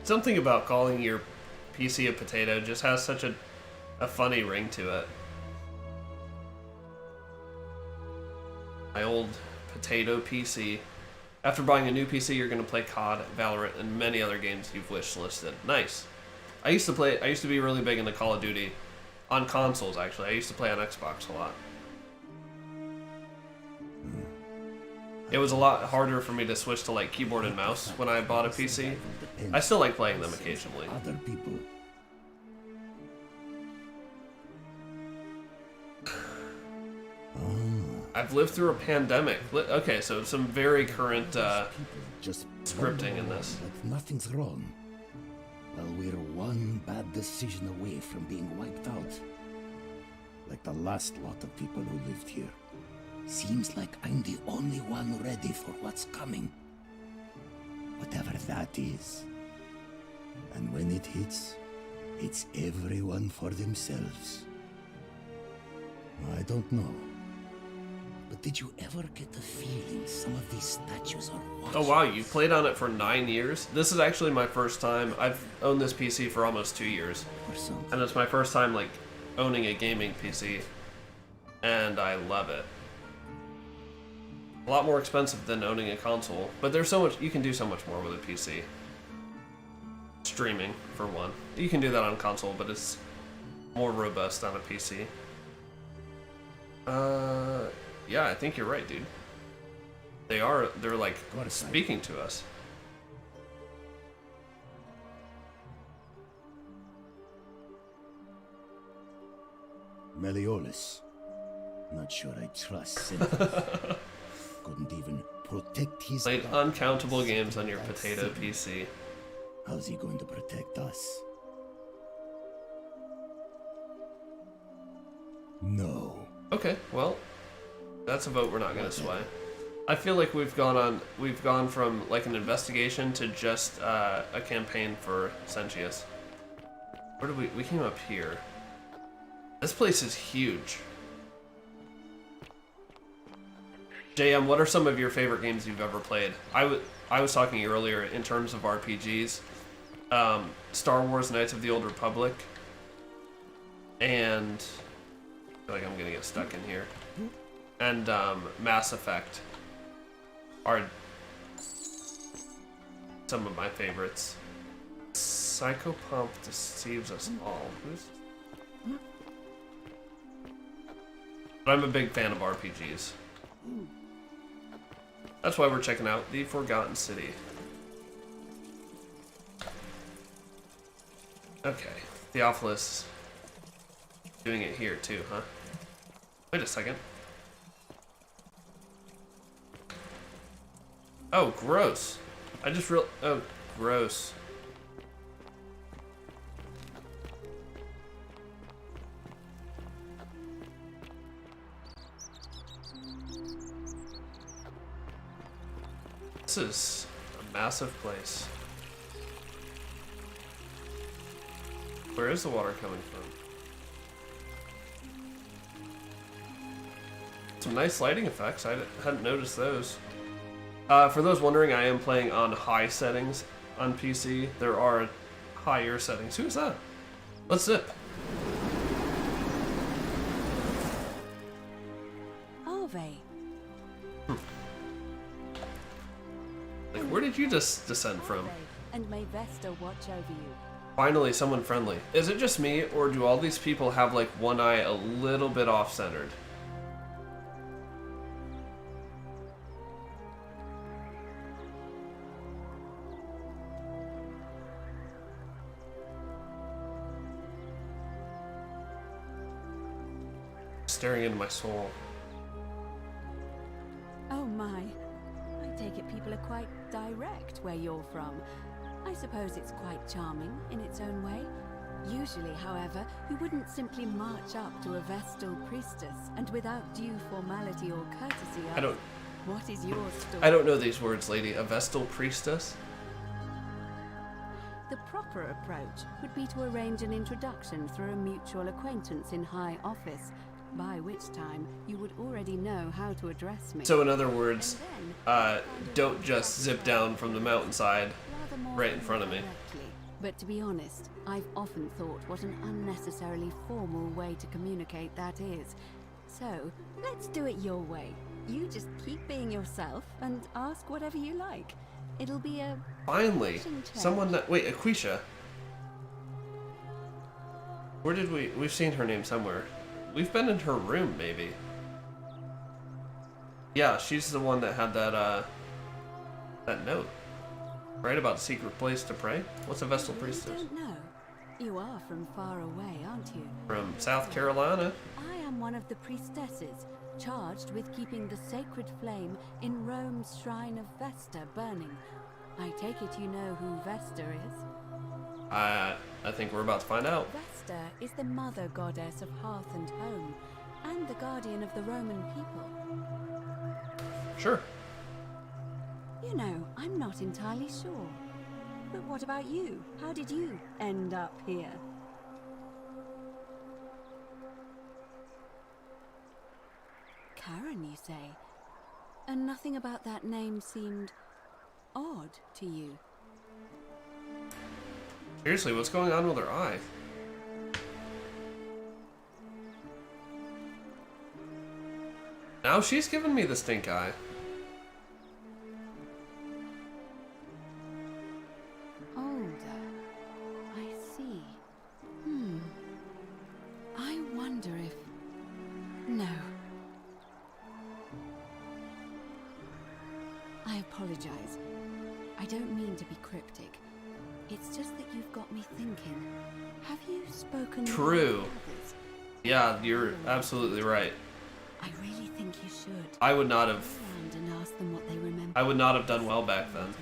something about calling your PC a potato just has such a funny ring to it. My old potato PC. After buying a new PC, you're going to play COD, Valorant, and many other games you've wish listed. Nice. I used to be really big into Call of Duty on consoles, actually. I used to play on Xbox a lot. It was a lot harder for me to switch to like keyboard and mouse when I bought a PC. I still like playing them occasionally. Other people. I've lived through a pandemic. Okay, so some very current Just scripting in this. like nothing's wrong. Well, we're one bad decision away from being wiped out. Like the last lot of people who lived here. Seems like I'm the only one ready for what's coming. Whatever that is. And when it hits, it's everyone for themselves. I don't know. But did you ever get the feeling some of these statues are watching? Oh wow, you played on it for 9 years? This is actually my first time. I've owned this PC for almost 2 years. Or something. And it's my first time like owning a gaming PC. And I love it. A lot more expensive than owning a console, but there's so much, you can do so much more with a PC. Streaming, for one. You can do that on console, but it's more robust on a PC. Yeah, I think you're right, dude. They're like speaking to us. Meliodas. Not sure I trust Seneca. Couldn't even protect his... Played uncountable games on your potato PC. How's he going to protect us? No. Okay, well, that's a vote we're not gonna sway. I feel like we've gone from like an investigation to just a campaign for Sentius. Where did we came up here? This place is huge. JM, what are some of your favorite games you've ever played? I was talking earlier in terms of RPGs. Star Wars Knights of the Old Republic. And I feel like I'm gonna get stuck in here. And Mass Effect are some of my favorites. Psychopomp deceives us all. But I'm a big fan of RPGs. That's why we're checking out the Forgotten City. Okay, Theophilus doing it here too, huh? Wait a second. Oh, gross. Oh, gross. This is a massive place. Where is the water coming from? Some nice lighting effects. I hadn't noticed those. For those wondering, I am playing on high settings on PC. There are higher settings. Who's that? Let's zip. Are they? Like, where did you just descend from? And may Vesta watch over you. Finally, someone friendly. Is it just me, or do all these people have like one eye a little bit off-centered? Staring into my soul. Oh my. I take it people are quite direct where you're from. I suppose it's quite charming in its own way. Usually, however, you wouldn't simply march up to a Vestal priestess and without due formality or courtesy ask, what is your story? I don't know these words, lady. A Vestal priestess? The proper approach would be to arrange an introduction through a mutual acquaintance in high office, by which time you would already know how to address me. So in other words, don't just zip down from the mountainside right in front of me. But to be honest, I've often thought what an unnecessarily formal way to communicate that is. So, let's do it your way. You just keep being yourself and ask whatever you like. It'll be a... Finally! Someone that... Wait, Aquisha. Where did we've seen her name somewhere. We've been in her room, maybe. Yeah, she's the one that had that, that note. Right, about the secret place to pray? What's a Vestal priestess? I don't know. You are from far away, aren't you? From South Carolina. I am one of the priestesses, charged with keeping the sacred flame in Rome's shrine of Vesta burning. I take it you know who Vesta is? I think we're about to find out. Vesta is the mother goddess of hearth and home, and the guardian of the Roman people. Sure. You know, I'm not entirely sure. But what about you? How did you end up here? Kara? Baron, you say? And nothing about that name seemed odd to you? Seriously, what's going on with her eye? Now she's giving me the stink eye. Older. I see. I wonder if... No. I apologize. I don't mean to be cryptic. It's just that you've got me thinking. Have you spoken True. with others? Yeah, you're absolutely right. I really think you should. I would not have. Around and ask them what they remember. I would not have done well back then.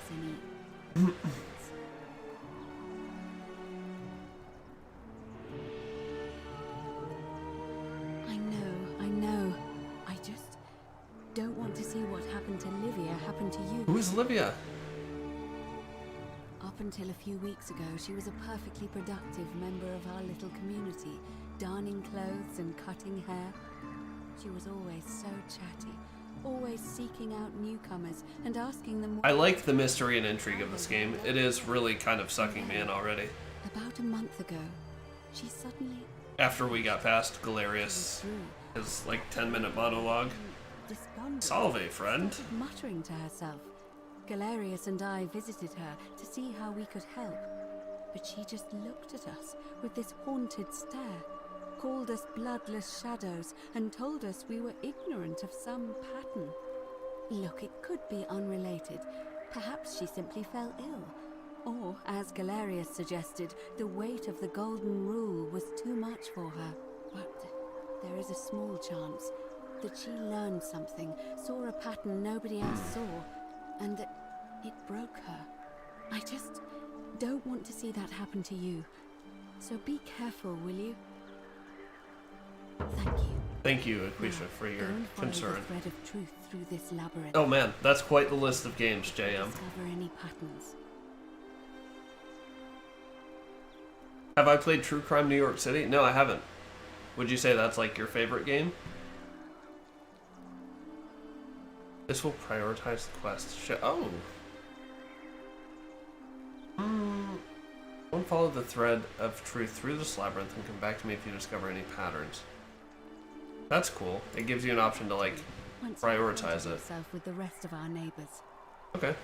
I know. I just don't want to see what happened to Livia happen to you. Who is Livia? Up until a few weeks ago, she was a perfectly productive member of our little community, darning clothes and cutting hair. She was always so chatty, always seeking out newcomers and asking them... I like the mystery and intrigue of this game. It is really kind of sucking me in already. About a month ago, she suddenly... After we got past Galerius, his like 10-minute monologue. Despondent, Salve, friend. muttering to herself. Galerius and I visited her to see how we could help, but she just looked at us with this haunted stare, called us bloodless shadows, and told us we were ignorant of some pattern. Look, it could be unrelated. Perhaps she simply fell ill. Or, as Galerius suggested, the weight of the Golden Rule was too much for her. But there is a small chance that she learned something, saw a pattern nobody else saw, and that it broke her. I just don't want to see that happen to you. So be careful, will you? Thank you. Thank you, Aquisha, for your concern. The thread of truth through this labyrinth. Oh man, that's quite the list of games, JM. Discover any patterns. Have I played True Crime New York City? No, I haven't. Would you say that's like your favorite game? This will prioritize the quest. Oh. Don't follow the thread of truth through this labyrinth and come back to me if you discover any patterns. That's cool. It gives you an option to like prioritize it. Yourself with the rest of our neighbors. Okay.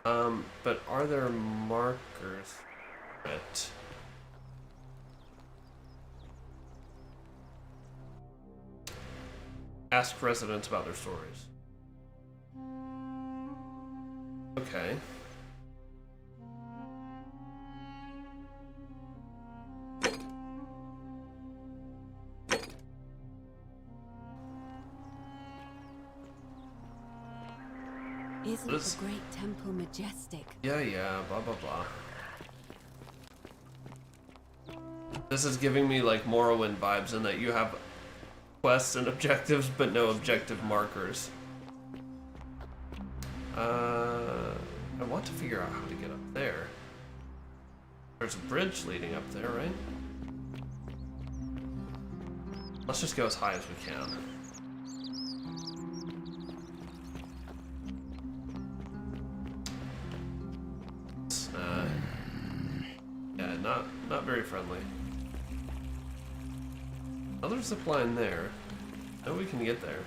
But are there markers? It. Ask residents about their stories. Okay. Isn't the great temple majestic? Yeah, blah blah blah. This is giving me like Morrowind vibes in that you have quests and objectives, but no objective markers. I want to figure out how to get up there. There's a bridge leading up there, right? Let's just go as high as we can. Yeah, not very friendly. Another zip line there. No, we can get there.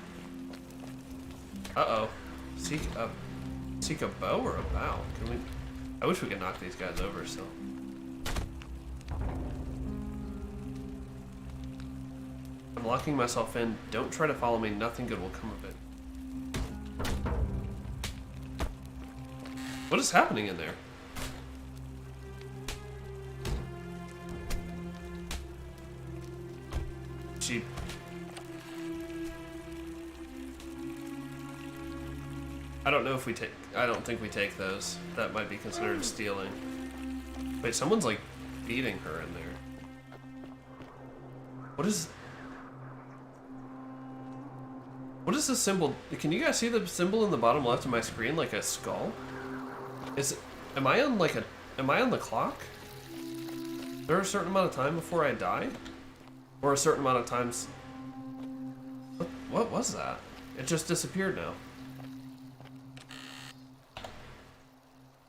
Uh-oh. Seek a bow or a bow? Can we? I wish we could knock these guys over still. I'm locking myself in. Don't try to follow me. Nothing good will come of it. What is happening in there? She... I don't know if we take... I don't think we take those. That might be considered stealing. Wait, someone's like beating her in there. What is... What is this symbol? Can you guys see the symbol in the bottom left of my screen, like a skull? Is it... Am I on like a... Am I on the clock? Is there a certain amount of time before I die? Or a certain amount of times... What was that? It just disappeared now.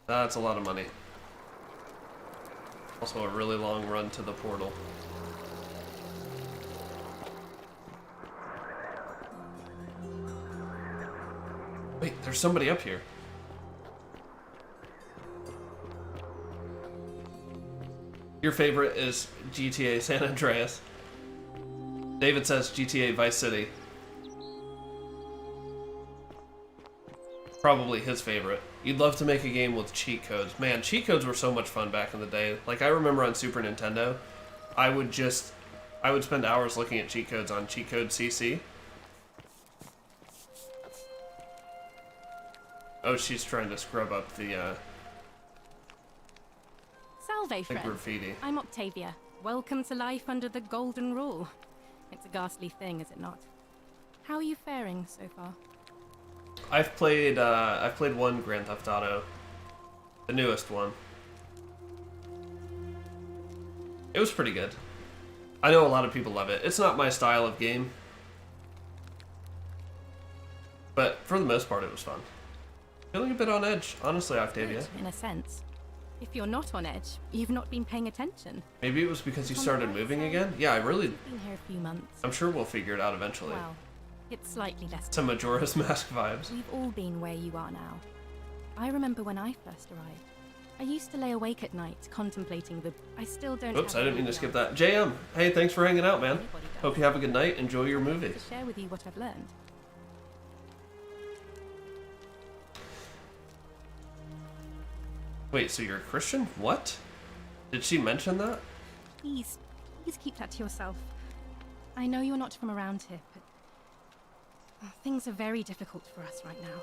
That's a lot of money. Also a really long run to the portal. Wait, there's somebody up here. Your favorite is GTA San Andreas. David says GTA Vice City. Probably his favorite. You'd love to make a game with cheat codes. Man, cheat codes were so much fun back in the day. Like, I remember on Super Nintendo, I would spend hours looking at cheat codes on Cheat Code CC. Oh, she's trying to scrub up the Salve, friend. graffiti. I'm Octavia. Welcome to life under the Golden Rule. It's a ghastly thing, is it not? How are you faring so far? I've played one Grand Theft Auto, the newest one. It was pretty good. I know a lot of people love it. It's not my style of game, but for the most part, it was fun. Feeling a bit on edge, honestly, Octavia. Good, in a sense. If you're not on edge, you've not been paying attention. Maybe it was because you started moving again? Yeah, You've been here a few months. I'm sure we'll figure it out eventually. Well, it's slightly less. Some Majora's Mask vibes. We've all been where you are now. I remember when I first arrived. I used to lay awake at night contemplating the... I still don't. Oops, I didn't mean to skip that. JM, hey, thanks for hanging out, man. Hope you have a good night. Enjoy your movie. To share with you what I've learned. Wait, so you're a Christian? What? Did she mention that? Please keep that to yourself. I know you're not from around here, but things are very difficult for us right now.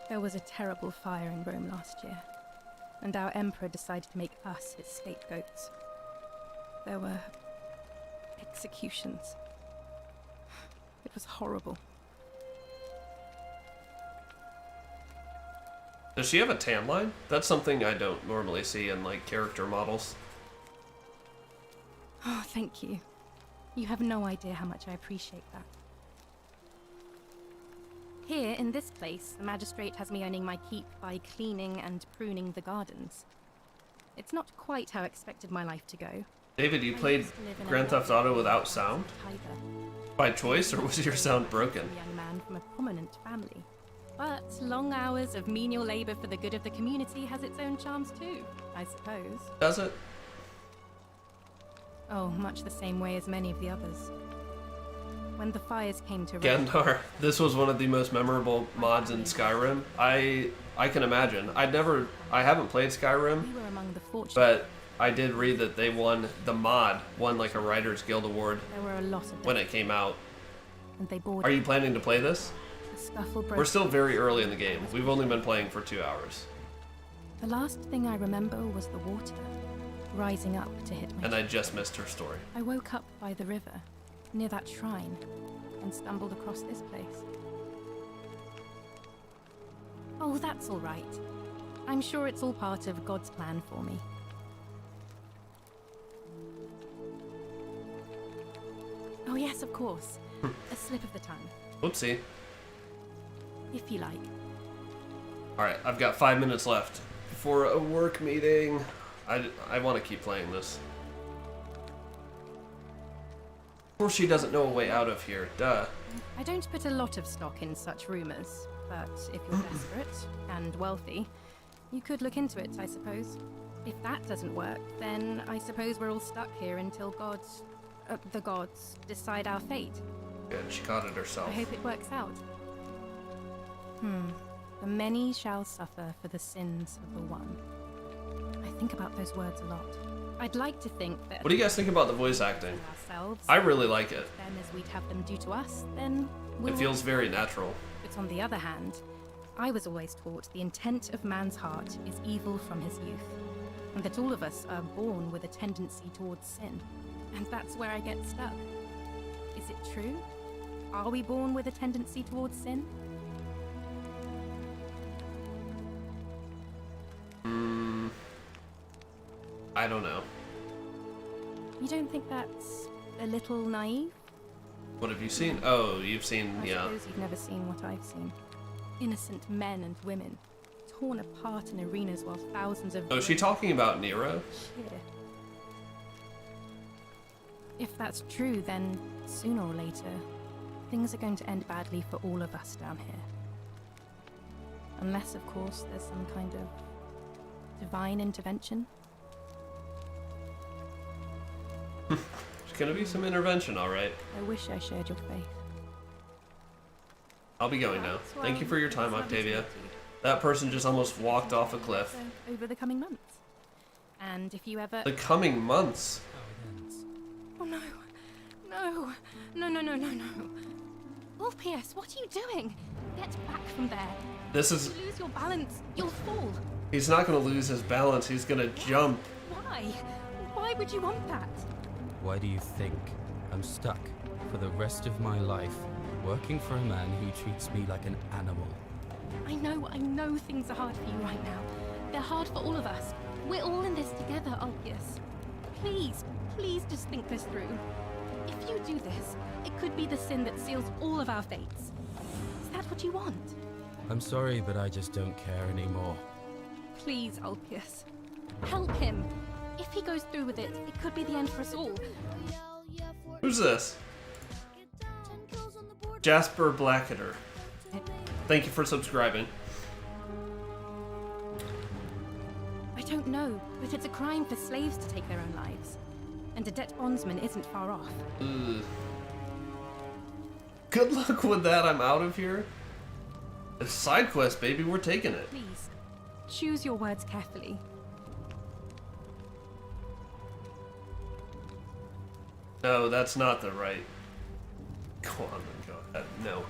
There was a terrible fire in Rome last year, and our emperor decided to make us his scapegoats. There were executions. It was horrible. Does she have a tan line? That's something I don't normally see in, like, character models. Oh, thank you. You have no idea how much I appreciate that. Here, in this place, the magistrate has me earning my keep by cleaning and pruning the gardens. It's not quite how I expected my life to go. David, you played Grand Theft Auto without sound? By choice, or was your sound broken? A young man from a prominent family. But long hours of menial labor for the good of the community has its own charms too, I suppose. Does it? Oh, much the same way as many of the others. When the fires came to Gendar, this was one of the most memorable mods in Skyrim. I can imagine. I haven't played Skyrim, we were among the fortunate. but I did read that the mod won like a Writers Guild Award There were a lot of them, when it came out. and they bored. Are you planning to play this? The scuffle broke. We're still very early in the game. We've only been playing for 2 hours. The last thing I remember was the water rising up to hit my And I just missed her story. I woke up by the river, near that shrine, and stumbled across this place. Oh, that's all right. I'm sure it's all part of God's plan for me. Oh yes, of course. A slip of the tongue, Whoopsie. if you like. Alright, I've got 5 minutes left before a work meeting. I want to keep playing this. Of course she doesn't know a way out of here, duh. I don't put a lot of stock in such rumors, but if you're desperate and wealthy, you could look into it, I suppose. If that doesn't work, then I suppose we're all stuck here until the gods decide our fate. Good, she caught it herself. I hope it works out. The many shall suffer for the sins of the one. I think about those words a lot. I'd like to think that... What do you guys think about the voice acting? Ourselves, I really like it. them as we'd have them do to us, then we'll... It feels very natural. But on the other hand, I was always taught the intent of man's heart is evil from his youth, and that all of us are born with a tendency towards sin. And that's where I get stuck. Is it true? Are we born with a tendency towards sin? I don't know. You don't think that's a little naive? What have you seen? Oh, you've seen, I yeah. suppose you've never seen what I've seen. Innocent men and women, torn apart in arenas while thousands of... Oh, is she talking about Nero? cheer. If that's true, then sooner or later, things are going to end badly for all of us down here. Unless, of course, there's some kind of divine intervention. There's gonna be some intervention, alright. I wish I shared your faith. I'll be going now. Thank you for your time, Octavia. That person just almost walked off a cliff. Over the coming months. And if you ever... The coming months? Oh no. No. No, no, no, no, no. Orpheus, what are you doing? Get back from there. This is... If you lose your balance, you'll fall. He's not gonna lose his balance, he's gonna jump. Why? Why would you want that? Why do you think I'm stuck for the rest of my life working for a man who treats me like an animal? I know things are hard for you right now. They're hard for all of us. We're all in this together, Ulpius. Please, please just think this through. If you do this, it could be the sin that seals all of our fates. Is that what you want? I'm sorry, but I just don't care anymore. Please, Ulpius. Help him. If he goes through with it, it could be the end for us all. Who's this? Jasper Blacketer. Thank you for subscribing. I don't know, but it's a crime for slaves to take their own lives. And a debt bondsman isn't far off. Ugh. Good luck with that, I'm out of here. It's side quest, baby, we're taking it. Please, choose your words carefully. No, that's not the right. Go on, go ahead. No.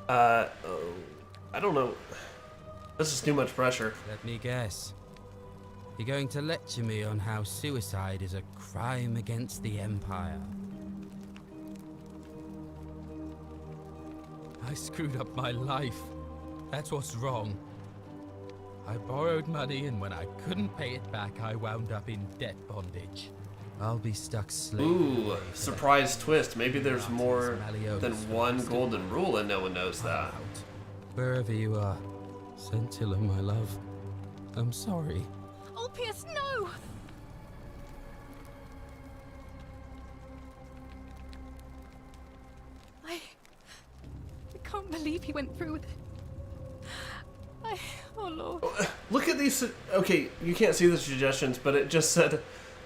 Oh, I don't know. This is too much pressure. Let me guess. You're going to lecture me on how suicide is a crime against the Empire. I screwed up my life. That's what's wrong. I borrowed money, and when I couldn't pay it back, I wound up in debt bondage. I'll be stuck slave. Ooh, surprise twist. Maybe there's more than one golden rule and no one knows that. Wherever you are, Scintilla, my love, I'm sorry. Ulpius, no! I can't believe he went through with it. Oh Lord. Look at these. Okay, you can't see the suggestions, but it just said,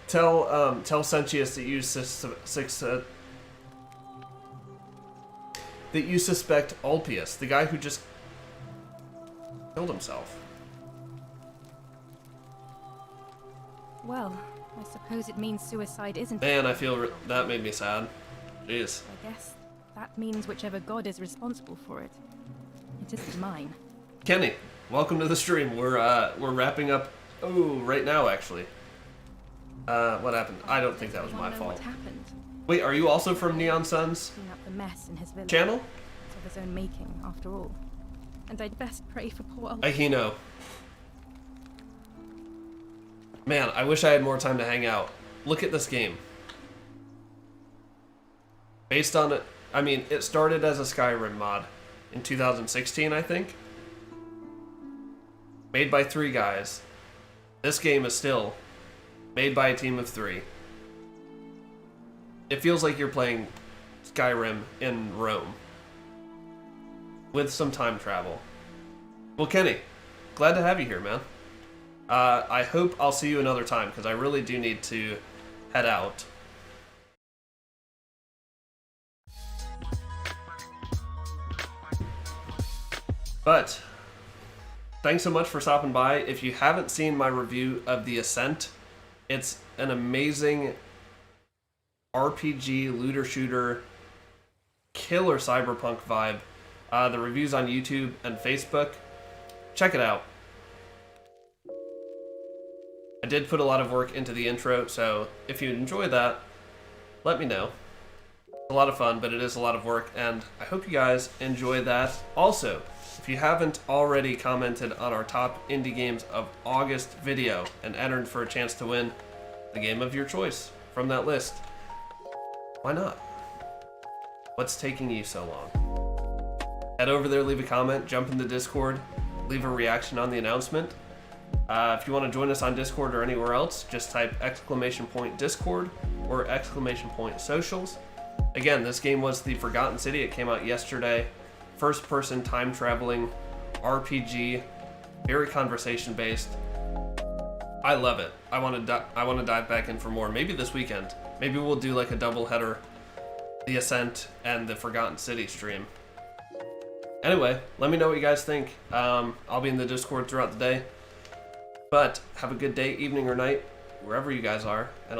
tell Sentius that you suspect Ulpius, the guy who just killed himself. Well, I suppose it means suicide isn't... Man, I feel that made me sad. Jeez. I guess that means whichever god is responsible for it. It isn't mine. Kenny, welcome to the stream. We're wrapping up. Oh, right now actually. What happened? I don't think that was my fault. What happened? Wait, are you also from Neon Suns? Clean up the mess in his village. Channel? It's of his own making, after all. And I'd best pray for poor old... Ahino. Man, I wish I had more time to hang out. Look at this game. Based on it, I mean, it started as a Skyrim mod in 2016, I think. Made by 3 guys. This game is still made by a team of 3. It feels like you're playing Skyrim in Rome. With some time travel. Well, Kenny, glad to have you here, man. I hope I'll see you another time, because I really do need to head out. But, thanks so much for stopping by. If you haven't seen my review of The Ascent, it's an amazing RPG, looter shooter, killer cyberpunk vibe. The review's on YouTube and Facebook. Check it out. I did put a lot of work into the intro, so if you enjoy that, let me know. It's a lot of fun, but it is a lot of work, and I hope you guys enjoy that. Also, if you haven't already commented on our top indie games of August video and entered for a chance to win the game of your choice from that list, why not? What's taking you so long? Head over there, leave a comment, jump in the Discord, leave a reaction on the announcement. If you want to join us on Discord or anywhere else, just type !Discord or !Socials. Again, this game was The Forgotten City. It came out yesterday. First-person time-traveling RPG, very conversation-based. I love it. I want to dive back in for more. Maybe this weekend. Maybe we'll do like a double header, The Ascent and The Forgotten City stream. Anyway, let me know what you guys think. I'll be in the Discord throughout the day. But have a good day, evening, or night, wherever you guys are, and I'll